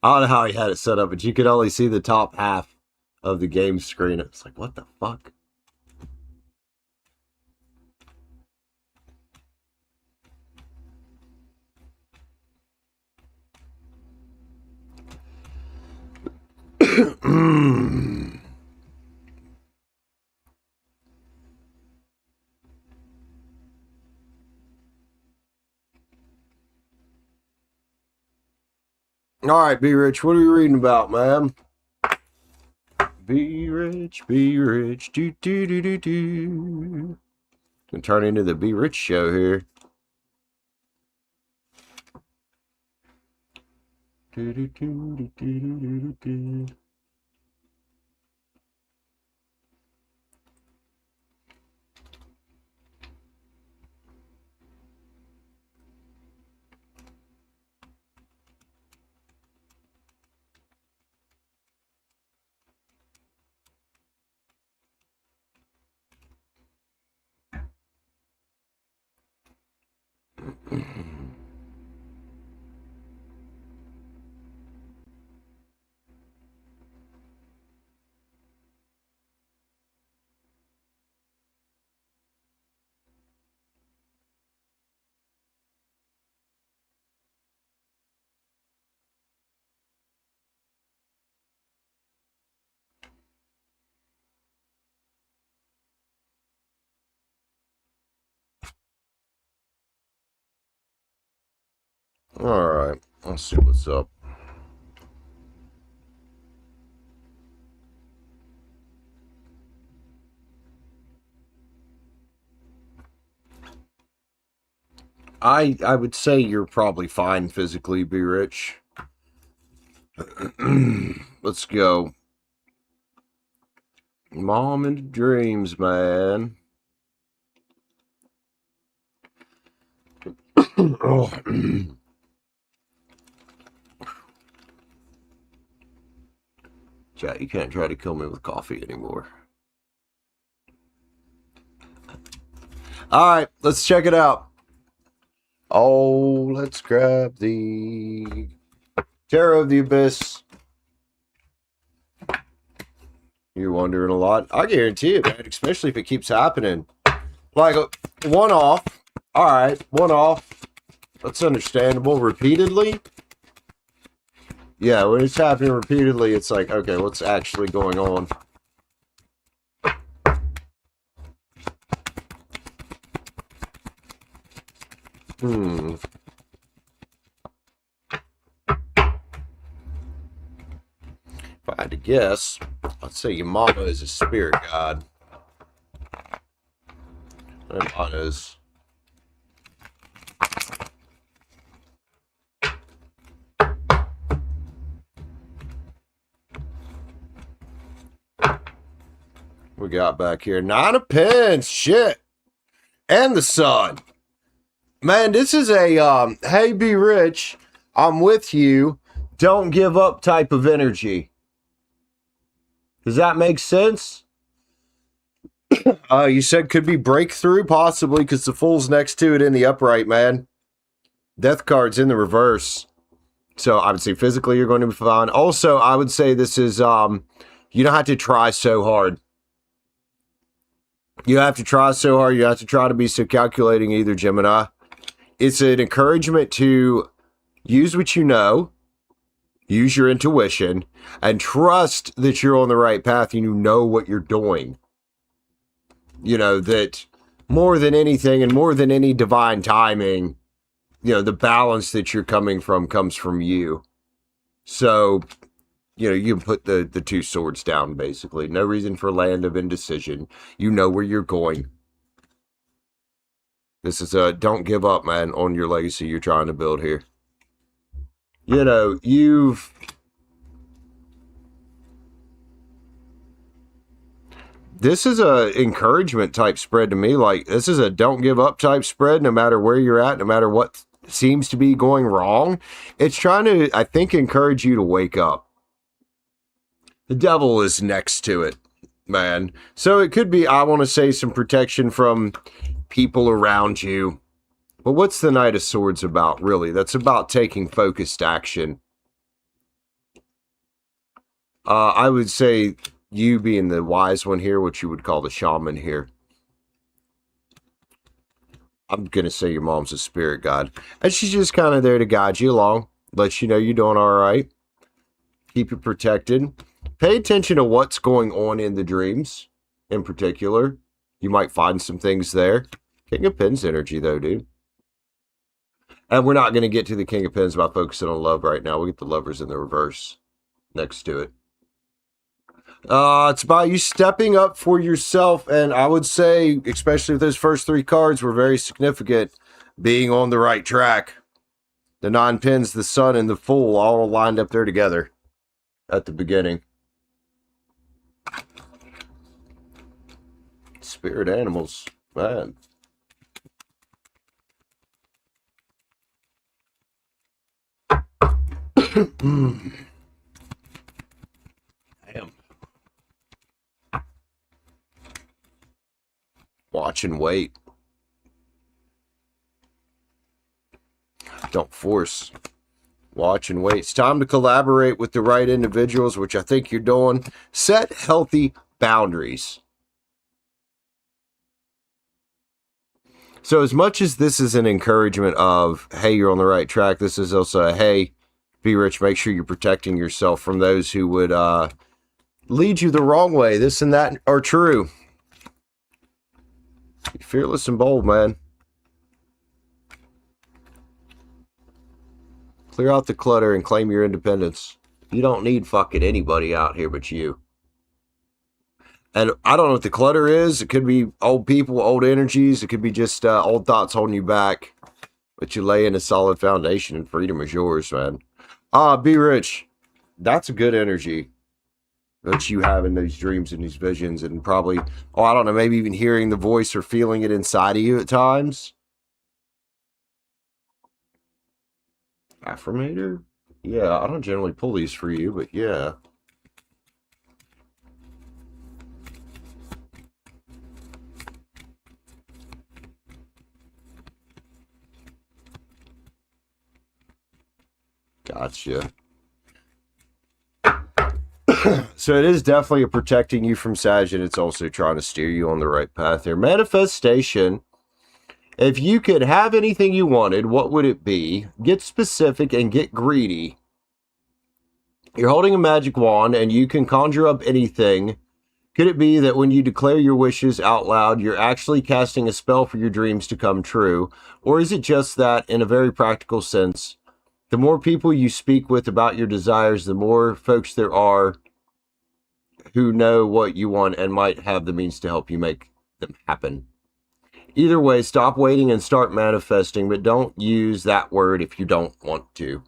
I don't know how he had it set up, but you could only see the top half of the game screen. It's like, what the fuck? All right, Be Rich, what are you reading about, man? Be rich, do do do do do. Gonna turn into the Be Rich show here. Do do do do do do do do. All right, let's see what's up. I would say you're probably fine physically, Be Rich. Let's go. Mom into dreams, man. Oh. Chat, you can't try to kill me with coffee anymore. All right, let's check it out. Oh, let's grab the Terror of the Abyss. You're wondering a lot. I guarantee it, man, especially if it keeps happening. Like, one off. All right, one off. That's understandable. Repeatedly? Yeah, when it's happening repeatedly, it's like, okay, what's actually going on? If I had to guess, I'd say your mama is a spirit god. And mine is. We got back here 9 of pence, shit, and the sun. Man, this is a hey, Be Rich, I'm with you. don't give up type of energy. Does that make sense? You said could be breakthrough, possibly, because the Fool's next to it in the upright, man. Death card's in the reverse. So I would say physically you're going to be fine. Also, I would say this is, you don't have to try so hard. You have to try so hard. You have to try to be so calculating either, Gemini. It's an encouragement to use what you know, use your intuition, and trust that you're on the right path and you know what you're doing. You know, that more than anything and more than any divine timing, you know, the balance that you're coming from comes from you. So, you know, you can put the two swords down, basically. No reason for land of indecision. You know where you're going. This is a don't give up, man, on your legacy you're trying to build here. You know, this is a encouragement type spread to me. Like, this is a don't give up type spread, no matter where you're at, no matter what seems to be going wrong. It's trying to, I think, encourage you to wake up. The devil is next to it, man. So it could be, I want to say, some protection from people around you. But what's the Knight of Swords about, really? That's about taking focused action. I would say you being the wise one here, what you would call the shaman here. I'm going to say your mom's a spirit guide. And she's just kind of there to guide you along. Let you know you're doing all right. Keep you protected. Pay attention to what's going on in the dreams in particular. You might find some things there. King of Pens energy, though, dude. And we're not going to get to the King of Pens by focusing on love right now. We'll get the Lovers in the reverse next to it. It's about you stepping up for yourself. And I would say, especially if those first three cards were very significant, being on the right track. The 9 Pens, the Sun, and the Fool all lined up there together at the beginning. Spirit animals, man. Damn. Watch and wait. Don't force. Watch and wait. It's time to collaborate with the right individuals, which I think you're doing. Set healthy boundaries. So as much as this is an encouragement of, hey, you're on the right track, this is also a, hey, be rich, make sure you're protecting yourself from those who would lead you the wrong way. This and that are true. Be fearless and bold, man. Clear out the clutter and claim your independence. You don't need fucking anybody out here but you. And I don't know what the clutter is. It could be old people, old energies. It could be just old thoughts holding you back. But you lay in a solid foundation and freedom is yours, man. Be rich. That's a good energy that you have in these dreams and these visions. And probably, I don't know, maybe even hearing the voice or feeling it inside of you at times. Affirmator? Yeah, I don't generally pull these for you, but yeah. Gotcha. So it is definitely protecting you from Sag, and it's also trying to steer you on the right path here. Manifestation. If you could have anything you wanted, what would it be? Get specific and get greedy. You're holding a magic wand and you can conjure up anything. Could it be that when you declare your wishes out loud, you're actually casting a spell for your dreams to come true? Or is it just that, in a very practical sense, the more people you speak with about your desires, the more folks there are who know what you want and might have the means to help you make them happen? Either way, stop waiting and start manifesting, but don't use that word if you don't want to.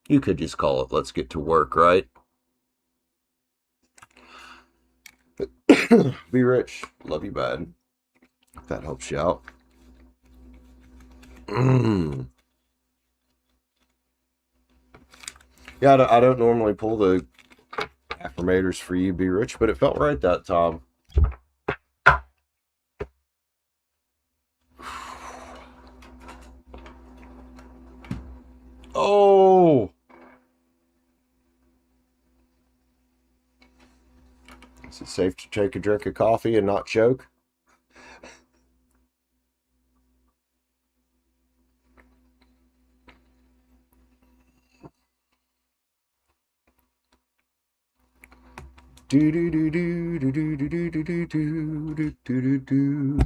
You could just call it, let's get to work, right? Be rich. Love you bad. If that helps you out. Yeah, I don't normally pull the affirmators for you, Be Rich, but it felt right that time. Oh! Is it safe to take a drink of coffee and not choke? Do do do do do do do do do do do do do.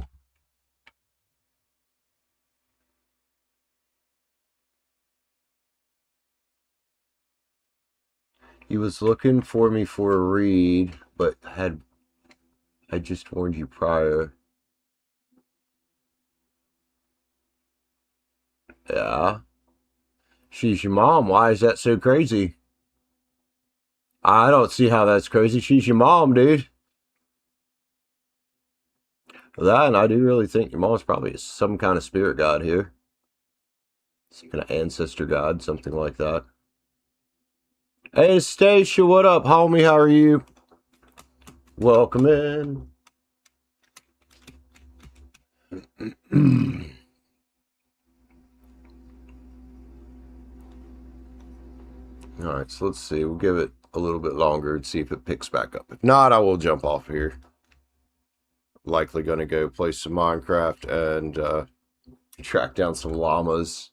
He was looking for me for a read, but I just warned you prior. Yeah. She's your mom. Why is that so crazy? I don't see how that's crazy. She's your mom, dude. That, and I do really think your mom's probably some kind of spirit god here. Some kind of ancestor god, something like that. Hey, Stacia, what up, homie? How are you? Welcome in. All right, so let's see. We'll give it a little bit longer and see if it picks back up. If not, I will jump off here. Likely going to go play some Minecraft and track down some llamas.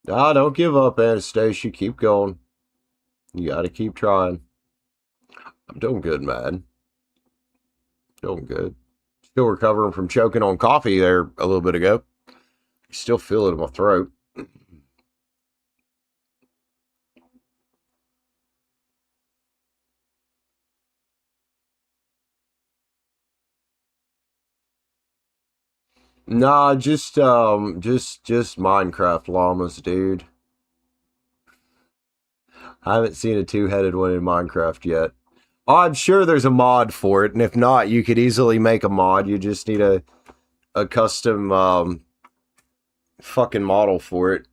Ah, don't give up, Anastasia. Keep going. You got to keep trying. I'm doing good, man. Doing good. Still recovering from choking on coffee there a little bit ago. Still feel it in my throat. Nah, just Minecraft llamas, dude. I haven't seen a two-headed one in Minecraft yet. Oh, I'm sure there's a mod for it, and if not, you could easily make a mod. You just need a custom fucking model for it.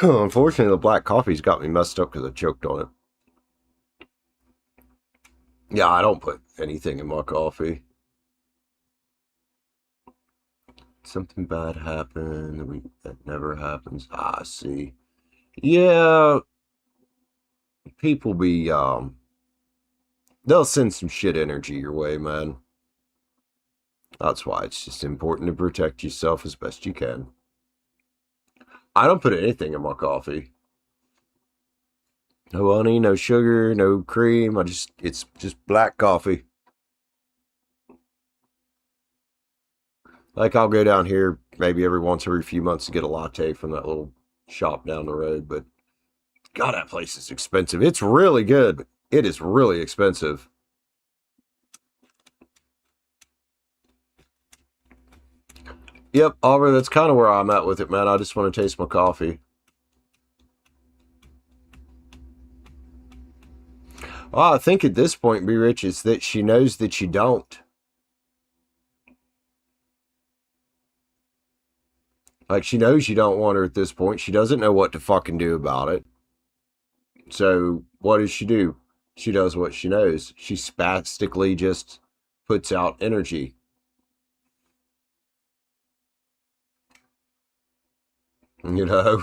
Unfortunately, the black coffee's got me messed up because I choked on it. Yeah, I don't put anything in my coffee. Something bad happened. That never happens. Ah, I see. Yeah, people be they'll send some shit energy your way, man. That's why it's just important to protect yourself as best you can. I don't put anything in my coffee. No honey, no sugar, no cream. It's just black coffee. Like I'll go down here maybe every few months to get a latte from that little shop down the road, but God, that place is expensive. It's really good, but it is really expensive. Yep, Oliver, that's kind of where I'm at with it, man. I just want to taste my coffee. Well, I think at this point, Be Rich, is that she knows that you don't. Like, she knows you don't want her at this point. She doesn't know what to fucking do about it. So, what does she do? She does what she knows. She spastically just puts out energy. You know?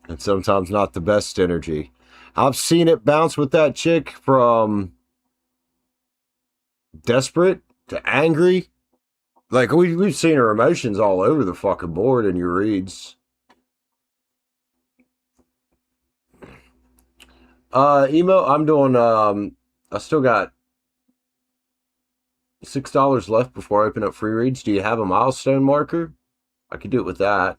And sometimes not the best energy. I've seen it bounce with that chick from desperate to angry. Like, we've seen her emotions all over the fucking board in your reads. Emo, I'm doing, I still got $6 left before I open up free reads. Do you have a milestone marker? I could do it with that.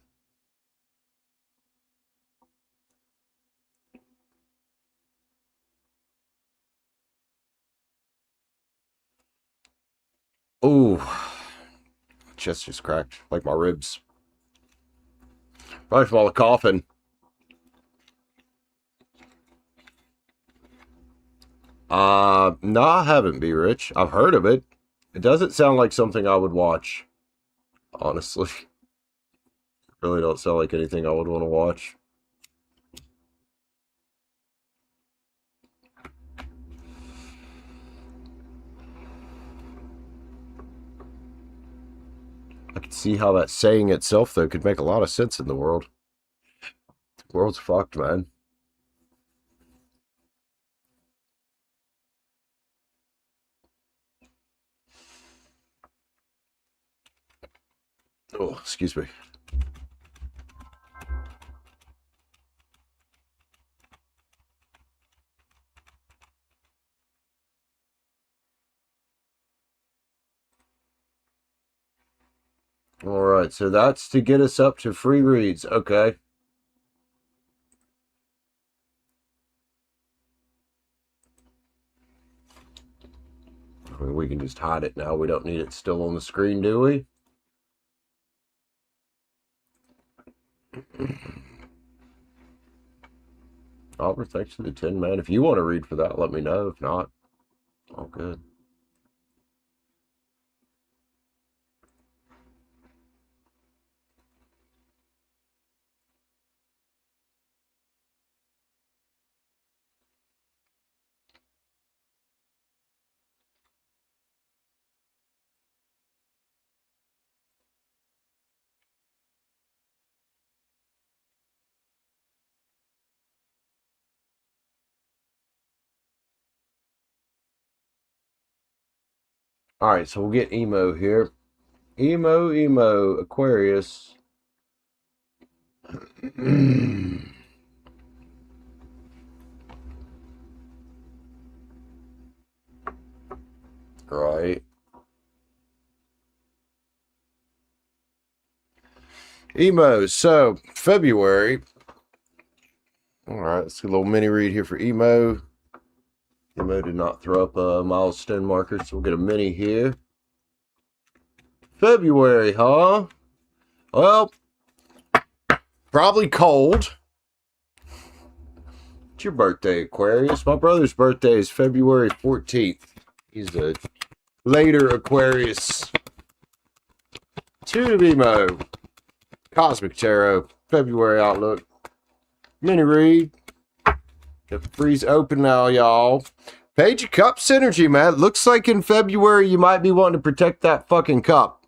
Ooh, chest just cracked, like my ribs. Probably from all the coughing. No, I haven't, Be Rich. I've heard of it. It doesn't sound like something I would watch, honestly. Really don't sound like anything I would want to watch. I can see how that saying itself, though, could make a lot of sense in the world. The world's fucked, man. Oh, excuse me. All right, so that's to get us up to free reads. Okay. I mean, we can just hide it now. We don't need it still on the screen, do we? Albert, thanks for the 10, man. If you want to read for that, let me know. If not, all good. All right, so we'll get Emo here. Emo, Aquarius. Right. Emo, so February. All right, let's get a little mini read here for Emo. Emo did not throw up a milestone marker, so we'll get a mini here. February, huh? Well, probably cold. It's your birthday, Aquarius. My brother's birthday is February 14th. He's a later Aquarius. Two Emo. Cosmic Tarot. February Outlook. Mini read. The free's open now, y'all. Page of Cups energy, man. Looks like in February you might be wanting to protect that fucking cup.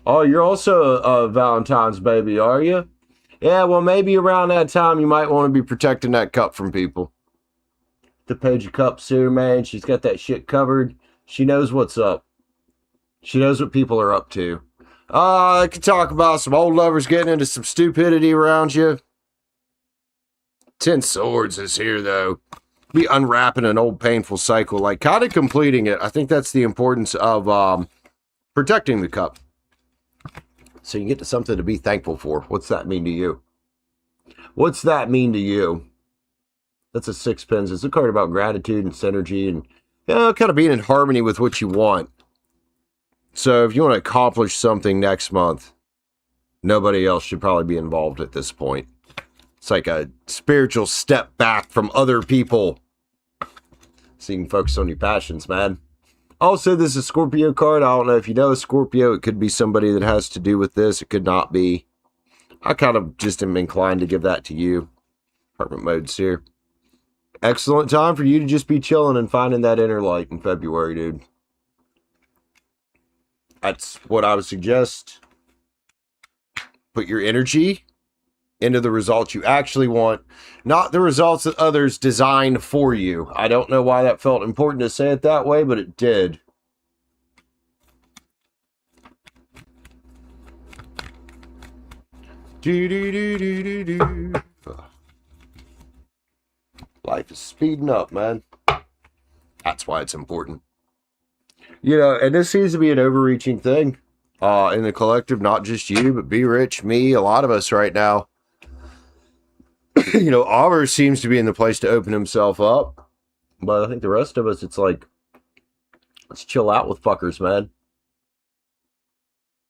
Oh, you're also a Valentine's baby, are you? Yeah, well, maybe around that time you might want to be protecting that cup from people. The Page of Cups here, man. She's got that shit covered. She knows what's up. She knows what people are up to. I could talk about some old lovers getting into some stupidity around you. 10 Swords is here, though. Be unwrapping an old painful cycle, like kind of completing it. I think that's the importance of protecting the cup. So you get to something to be thankful for. What's that mean to you? What's that mean to you? That's a 6 pins. It's a card about gratitude and synergy and, you know, kind of being in harmony with what you want. So if you want to accomplish something next month, nobody else should probably be involved at this point. It's like a spiritual step back from other people. So you can focus on your passions, man. Also, this is a Scorpio card. I don't know if you know a Scorpio. It could be somebody that has to do with this. It could not be. I kind of just am inclined to give that to you. Apartment mode's here. Excellent time for you to just be chilling and finding that inner light in February, dude. That's what I would suggest. Put your energy into the results you actually want, not the results that others designed for you. I don't know why that felt important to say it that way, but it did. Life is speeding up, man. That's why it's important. You know, and this seems to be an overreaching thing in the collective, not just you, but Be Rich, me, a lot of us right now. You know, Auber seems to be in the place to open himself up. But I think the rest of us, it's like, let's chill out with fuckers, man.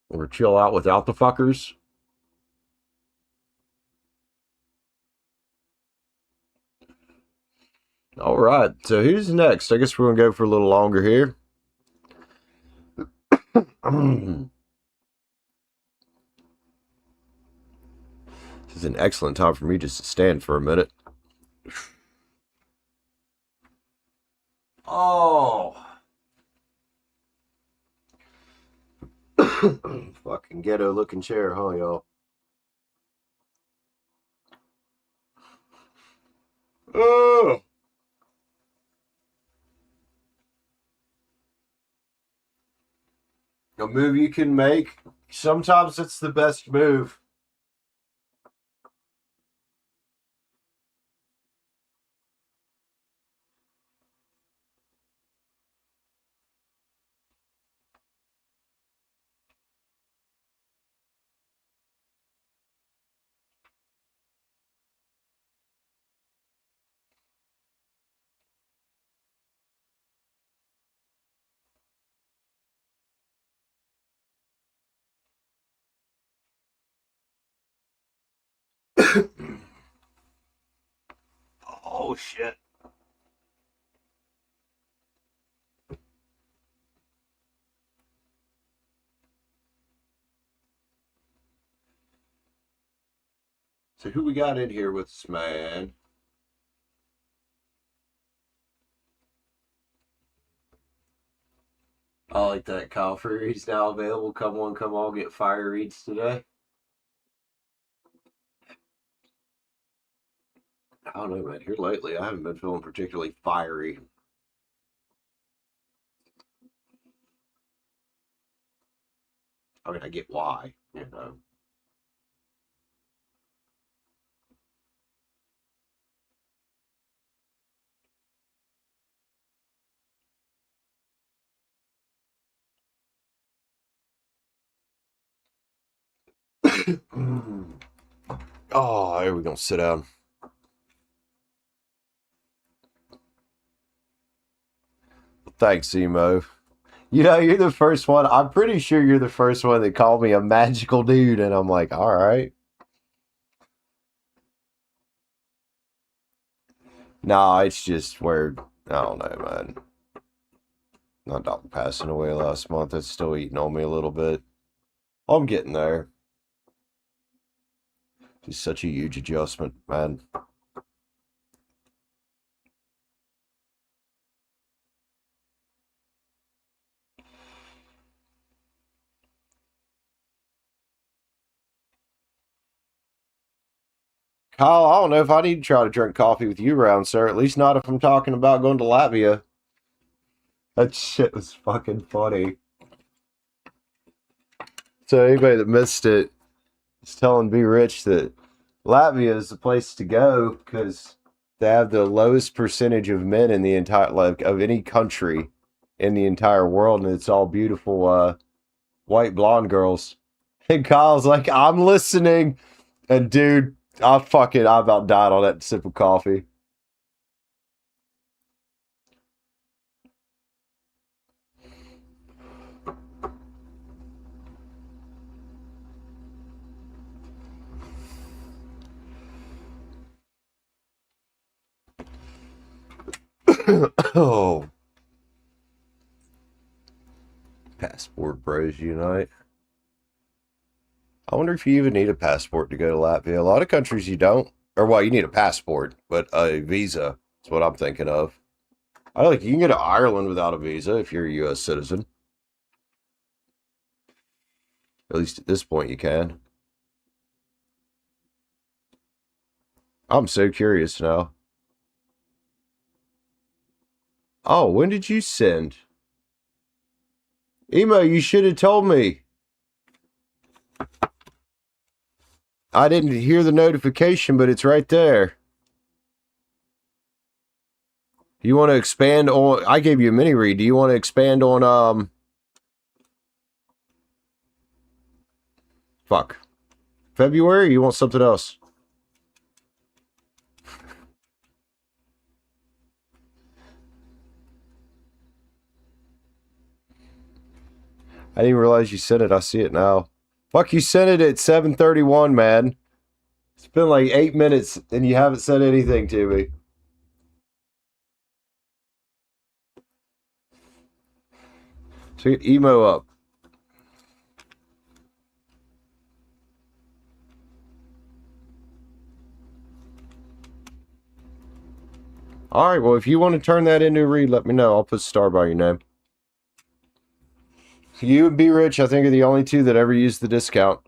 Or chill out without the fuckers. All right, so who's next? I guess we're gonna go for a little longer here. This is an excellent time for me just to stand for a minute. Oh. Fucking ghetto looking chair, huh, y'all? Oh. A move you can make. Sometimes it's the best move. Oh shit. So who we got in here with this man? I like that. Kyle Fury's now available. Come on, come on, get fire reads today. I don't know, man. Here lately, I haven't been feeling particularly fiery. I mean, I get why, you know. Oh, here we gonna sit down. Thanks, Emo. You know, you're the first one. I'm pretty sure you're the first one that called me a magical dude, and I'm like, all right. Nah, it's just where I don't know, man. My dog passing away last month. It's still eating on me a little bit. I'm getting there. It's such a huge adjustment, man. Kyle, I don't know if I need to try to drink coffee with you around, sir. At least not if I'm talking about going to Latvia. That shit was fucking funny. So anybody that missed it is telling Be Rich that Latvia is the place to go because they have the lowest percentage of men in the entire like of any country in the entire world, and it's all beautiful white blonde girls. And Kyle's like, I'm listening. And dude, I about died on that sip of coffee. Oh. Passport Bros Unite. I wonder if you even need a passport to go to Latvia. A lot of countries you don't. Or, well, you need a passport, but a visa is what I'm thinking of. I like you can go to Ireland without a visa if you're a U.S. citizen. At least at this point, you can. I'm so curious now. Oh, when did you send? Emo, you should have told me. I didn't hear the notification, but it's right there. Do you want to expand on? I gave you a mini read. Do you want to expand on fuck. February? Or you want something else? I didn't realize you sent it. I see it now. Fuck, you sent it at 7:31, man. It's been like 8 minutes and you haven't said anything to me. So get emo up. Alright, well, if you want to turn that into a read, let me know. I'll put star by your name. You and B Rich, I think, are the only two that ever use the discount.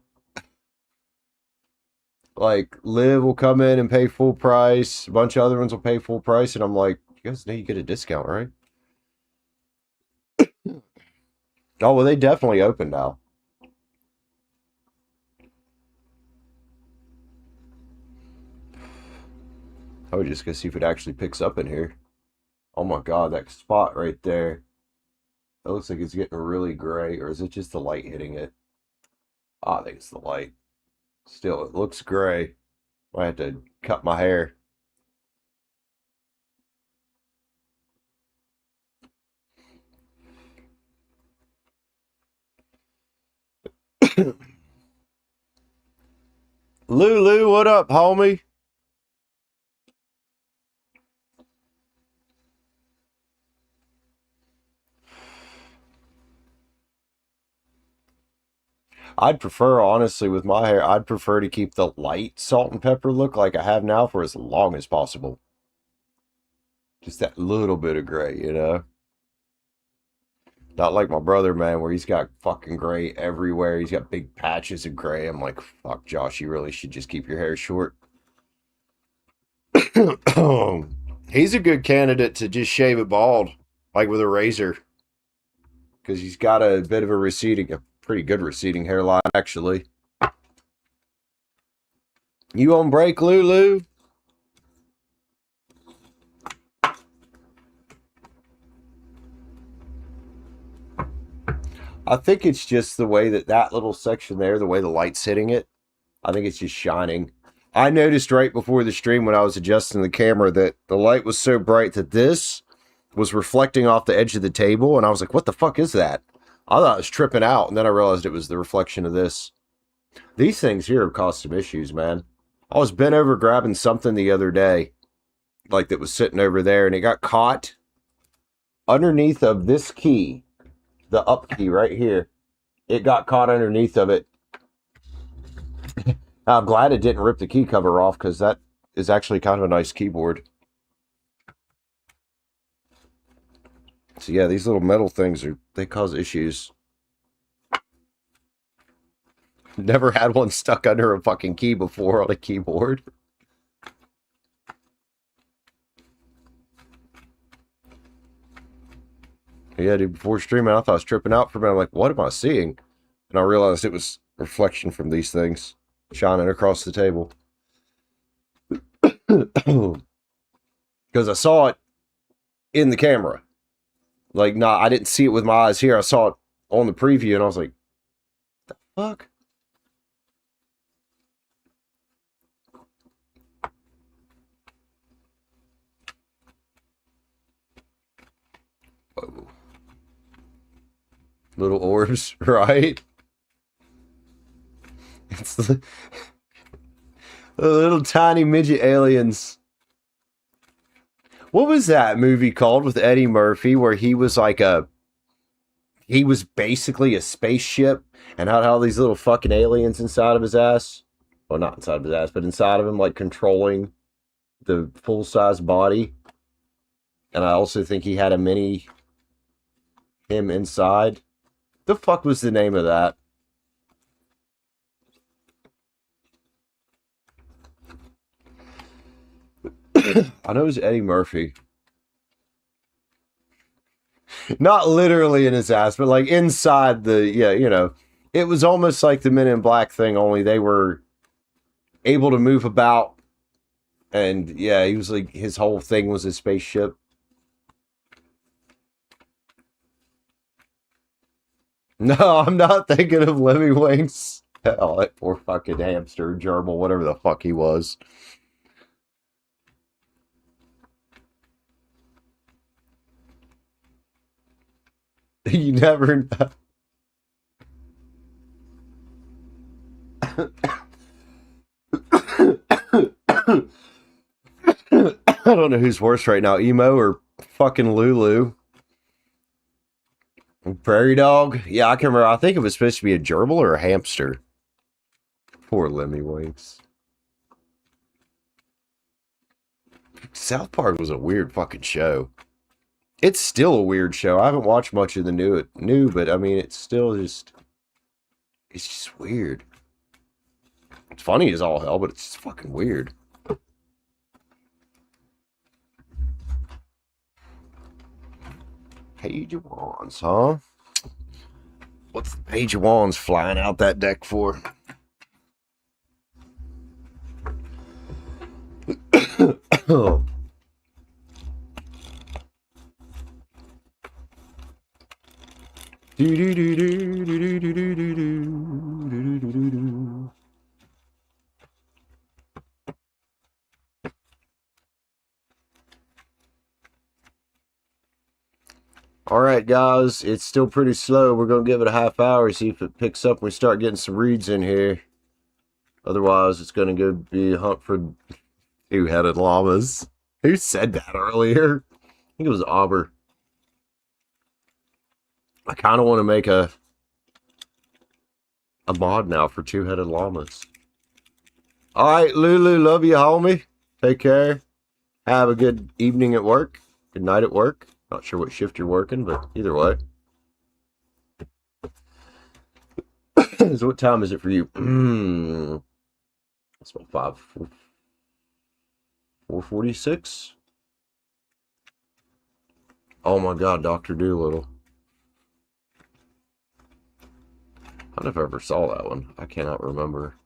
Like, Liv will come in and pay full price. A bunch of other ones will pay full price. And I'm like, you guys know you get a discount, right? Oh, well, they definitely open now. I would just go see if it actually picks up in here. Oh my god, that spot right there. That looks like it's getting really gray. Or is it just the light hitting it? Oh, I think it's the light. Still, it looks gray. I have to cut my hair. Lulu, what up, homie? I'd prefer, honestly, with my hair, I'd prefer to keep the light salt and pepper look like I have now for as long as possible. Just that little bit of gray, you know? Not like my brother, man, where he's got fucking gray everywhere. He's got big patches of gray. I'm like, fuck, Josh, you really should just keep your hair short. He's a good candidate to just shave it bald, like with a razor. Because he's got a bit of a pretty good receding hairline, actually. You on break, Lulu? I think it's just the way that little section there, the way the light's hitting it, I think it's just shining. I noticed right before the stream when I was adjusting the camera that the light was so bright that this was reflecting off the edge of the table, and I was like, what the fuck is that? I thought I was tripping out, and then I realized it was the reflection of this. These things here have caused some issues, man. I was bent over grabbing something the other day, like that was sitting over there, and it got caught underneath of this key. The up key right here. It got caught underneath of it. I'm glad it didn't rip the key cover off because that is actually kind of a nice keyboard. So yeah, these little metal things they cause issues. Never had one stuck under a fucking key before on a keyboard. Yeah, dude, before streaming, I thought I was tripping out for a minute. I'm like, what am I seeing? And I realized it was reflection from these things shining across the table. Because I saw it in the camera. Like, nah, I didn't see it with my eyes here. I saw it on the preview, and I was like, the fuck? Whoa. Little orbs, right? It's the little tiny midget aliens. What was that movie called with Eddie Murphy where he was like he was basically a spaceship and had all these little fucking aliens inside of his ass? Well, not inside of his ass, but inside of him, like controlling the full-size body. And I also think he had a mini him inside. The fuck was the name of that? I know it was Eddie Murphy. Not literally in his ass, but like inside the, yeah, you know. It was almost like the Men in Black thing, only they were able to move about. And yeah, he was like, his whole thing was a spaceship. No, I'm not thinking of Lemmy Winks. Oh, that poor fucking hamster, gerbil, whatever the fuck he was. You never know. I don't know who's worse right now, Emo or fucking Lulu. Prairie dog? Yeah, I can remember. I think it was supposed to be a gerbil or a hamster. Poor Lemmy Winks. South Park was a weird fucking show. It's still a weird show. I haven't watched much of the new, but I mean, it's still just, it's just weird. It's funny as all hell, but it's just fucking weird. Page of Wands, huh? What's the Page of Wands flying out that deck for? Oh. All right, guys, it's still pretty slow. We're going to give it a half hour, see if it picks up and we start getting some reads in here. Otherwise, it's going to go be a hunt for two-headed llamas. Who said that earlier? I think it was Auber. I kind of want to make a mod now for two-headed llamas. All right, Lulu, love you, homie. Take care. Have a good evening at work. Good night at work. Not sure what shift you're working, but either way. So what time is it for you? It's about 4:46. Oh my God, Dr. Doolittle. I don't know if I ever saw that one. I cannot remember.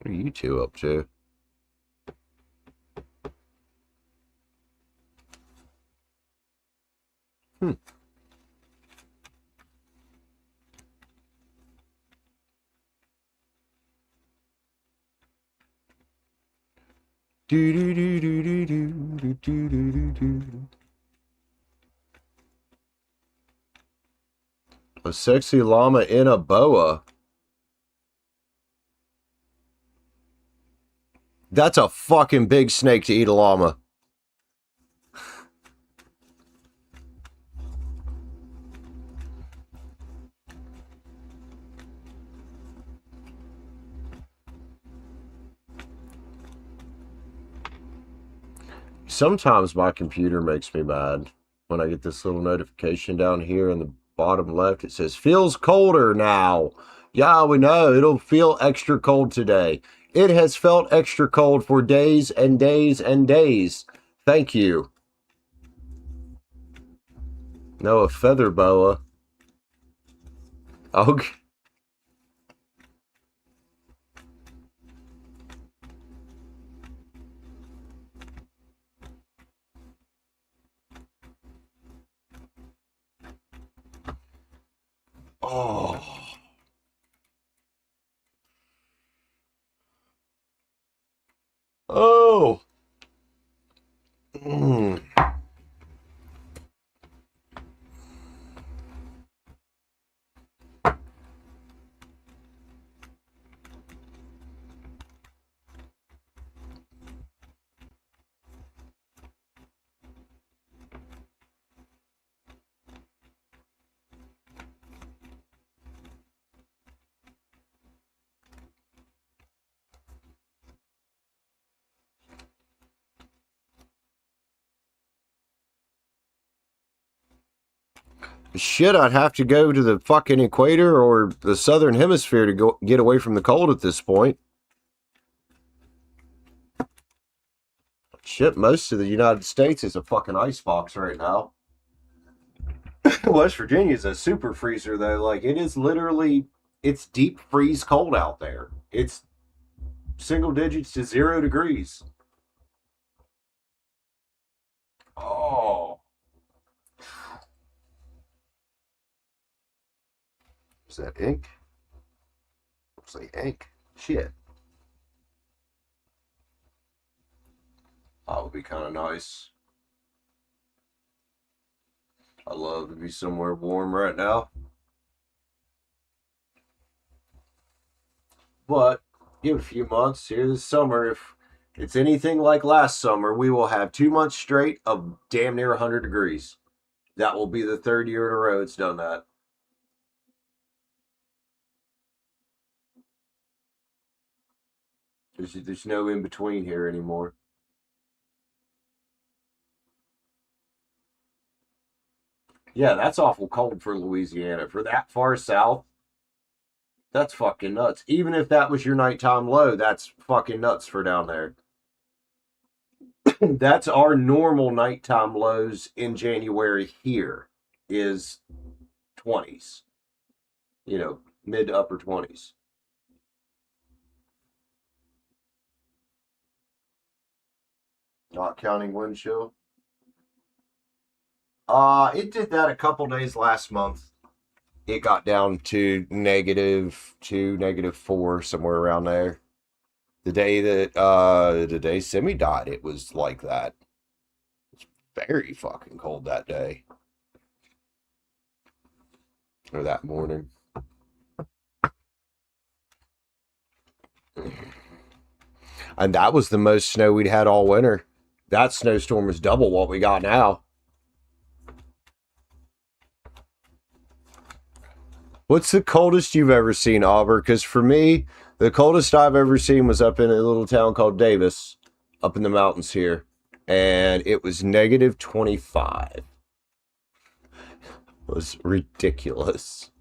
What are you two up to? A sexy llama in a boa. That's a fucking big snake to eat a llama. Sometimes my computer makes me mad when I get this little notification down here in the bottom left. It says, feels colder now. Yeah, we know. It'll feel extra cold today. It has felt extra cold for days and days and days. Thank you. No, a feather boa. Okay. Oh. Oh. Mm. Shit, I'd have to go to the fucking equator or the southern hemisphere to go get away from the cold at this point. Shit, most of the United States is a fucking icebox right now. West Virginia is a super freezer though. Like it is literally, it's deep freeze cold out there. It's single digits to 0 degrees. Oh. Is that ink? Looks like ink. Shit. That would be kind of nice. I'd love to be somewhere warm right now. But, Give it a few months here this summer. If it's anything like last summer, we will have 2 months straight of damn near 100 degrees. That will be the third year in a row it's done that. There's no in between here anymore. Yeah, that's awful cold for Louisiana. For that far south, that's fucking nuts. Even if that was your nighttime low, that's fucking nuts for down there. That's our normal nighttime lows in January here is 20s. You know, mid to upper 20s. Not counting wind chill. It did that a couple days last month. It got down to -2, -4, somewhere around there. The day that the day Simi died, it was like that. It's very fucking cold that day. Or that morning. And that was the most snow we'd had all winter. That snowstorm was double what we got now. What's the coldest you've ever seen, Auburn? Because for me, the coldest I've ever seen was up in a little town called Davis, up in the mountains here. And it was -25. It was ridiculous.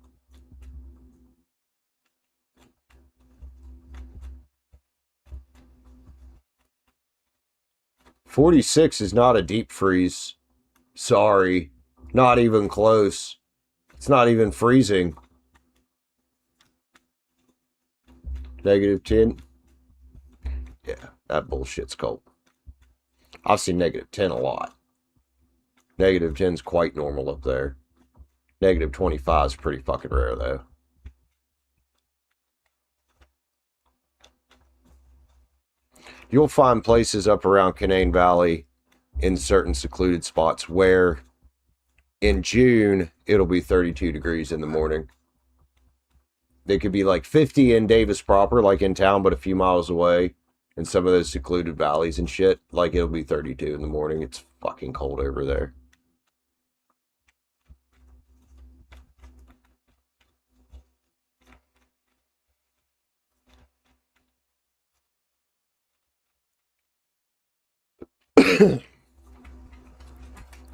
-46 is not a deep freeze. Sorry. Not even close. It's not even freezing. -10. Yeah, that bullshit's cold. I've seen -10 a lot. -10's quite normal up there. -25 is pretty fucking rare, though. You'll find places up around Canaan Valley in certain secluded spots where in June it'll be 32 degrees in the morning. They could be like 50 in Davis proper, like in town, but a few miles away. In some of those secluded valleys and shit, like it'll be 32 in the morning. It's fucking cold over there.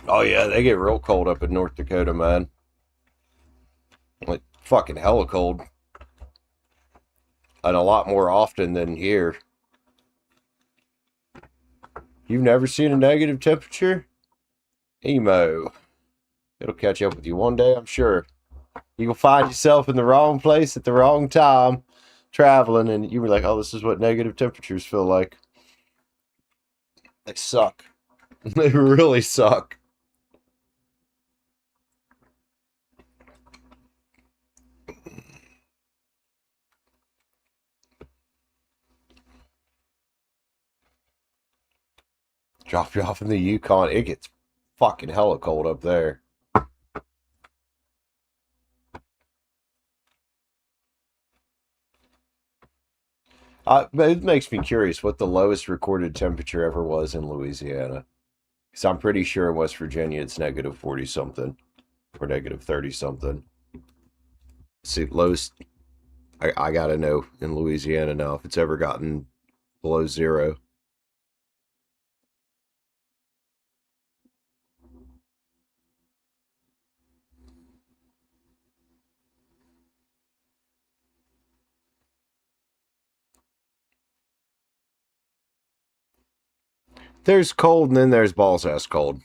Oh yeah, they get real cold up in North Dakota, man. Like fucking hella cold. And a lot more often than here. You've never seen a negative temperature? Emo. It'll catch up with you one day, I'm sure. You'll find yourself in the wrong place at the wrong time traveling, and you were like, oh, this is what negative temperatures feel like. They suck. They really suck. Drop you off in the Yukon. It gets fucking hella cold up there. It makes me curious what the lowest recorded temperature ever was in Louisiana. Because I'm pretty sure in West Virginia it's -40 something. Or -30 something. See, lowest. I gotta know in Louisiana now if it's ever gotten below 0. There's cold and then there's balls ass cold.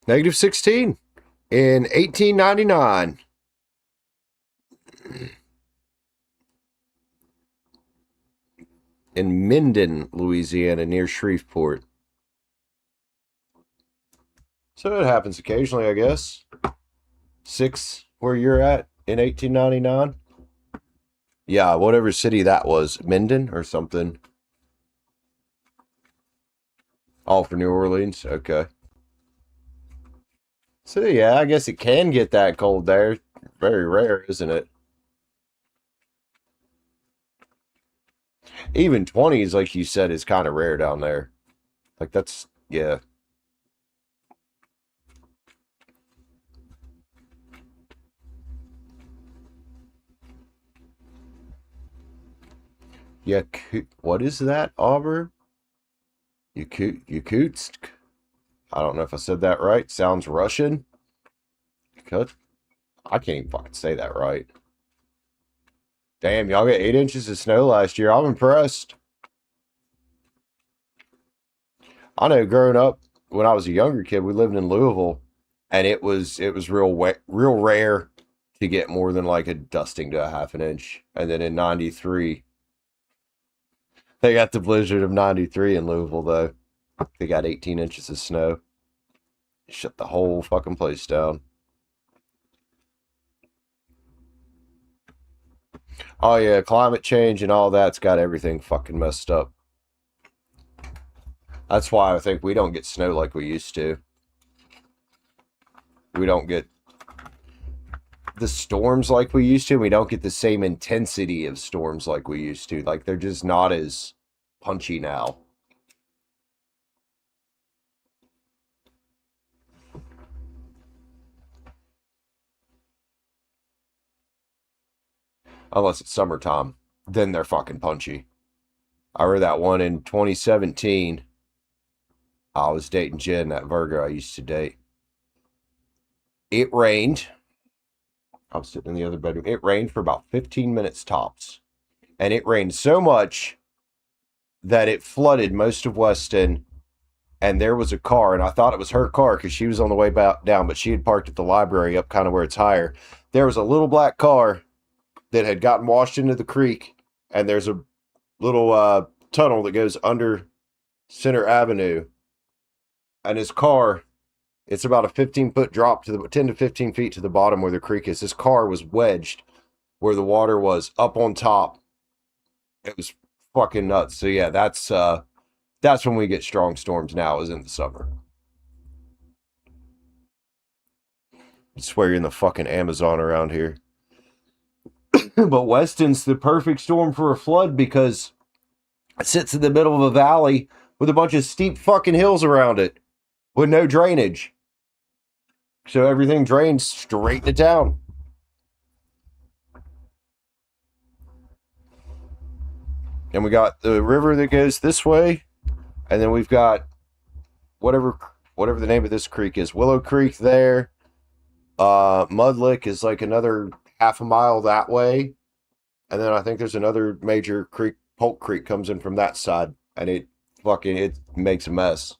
-16 in 1899. In Minden, Louisiana, near Shreveport. So it happens occasionally, I guess. 6 where you're at in 1899. Yeah, whatever city that was. Minden or something. All for New Orleans. Okay. So yeah, I guess it can get that cold there. Very rare, isn't it? Even 20s, like you said, is kind of rare down there. Like that's yeah. Yeah, what is that, Auburn? Yakutsk? I don't know if I said that right. Sounds Russian. Cut. I can't even fucking say that right. Damn, y'all get 8 inches of snow last year. I'm impressed. I know growing up when I was a younger kid, we lived in Louisville, and it was real wet, real rare to get more than like a dusting to a half an inch. And then in '93, they got the blizzard of '93 in Louisville though. They got 18 inches of snow. Shut the whole fucking place down. Oh yeah, climate change and all that's got everything fucking messed up. That's why I think we don't get snow like we used to. We don't get the storms like we used to. We don't get the same intensity of storms like we used to. Like they're just not as punchy now. Unless it's summertime. Then they're fucking punchy. I read that one in 2017. I was dating Jen, that Virgo I used to date. It rained. I was sitting in the other bedroom. It rained for about 15 minutes tops. And it rained so much that it flooded most of Weston. And there was a car, and I thought it was her car because she was on the way back down, but she had parked at the library up kind of where it's higher. There was a little black car that had gotten washed into the creek, and there's a little tunnel that goes under Center Avenue. And his car, it's about a 15-foot drop to the 10 to 15 feet to the bottom where the creek is. His car was wedged where the water was up on top. It was fucking nuts. So yeah, that's when we get strong storms now, is in the summer. I swear you're in the fucking Amazon around here. But Weston's the perfect storm for a flood because it sits in the middle of a valley with a bunch of steep fucking hills around it with no drainage. So everything drains straight to town. And we got the river that goes this way. And then we've got whatever the name of this creek is. Willow Creek there. Mudlick is like another half a mile that way. And then I think there's another major creek, Polk Creek comes in from that side. And it makes a mess.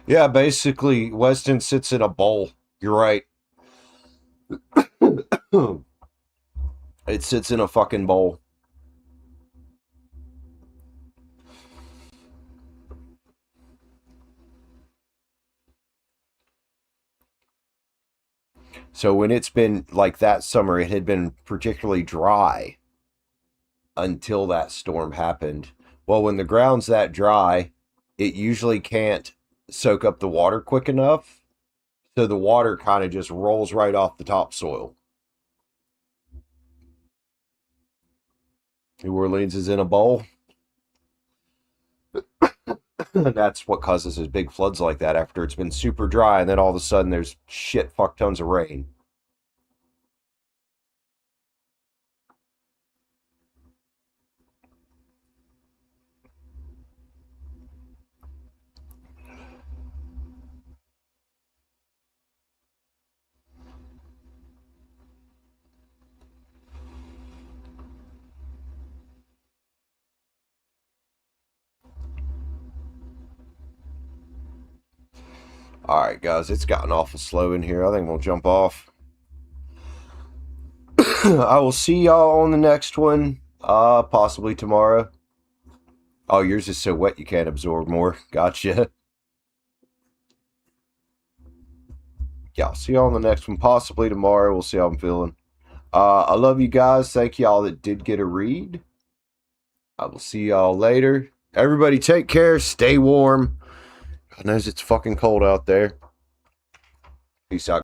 Yeah, basically, Weston sits in a bowl. You're right. It sits in a fucking bowl. So when it's been like that summer, it had been particularly dry until that storm happened. Well, when the ground's that dry, it usually can't soak up the water quick enough. So the water kind of just rolls right off the topsoil. New Orleans is in a bowl. That's what causes those big floods like that after it's been super dry and then all of a sudden there's shit fuck tons of rain. All right, guys, it's gotten awful slow in here. I think we'll jump off. I will see y'all on the next one, possibly tomorrow. Oh, yours is so wet you can't absorb more. Gotcha. Yeah, I'll see y'all on the next one. Possibly tomorrow. We'll see how I'm feeling. I love you guys. Thank y'all that did get a read. I will see y'all later. Everybody take care. Stay warm. God knows it's fucking cold out there. Peace out.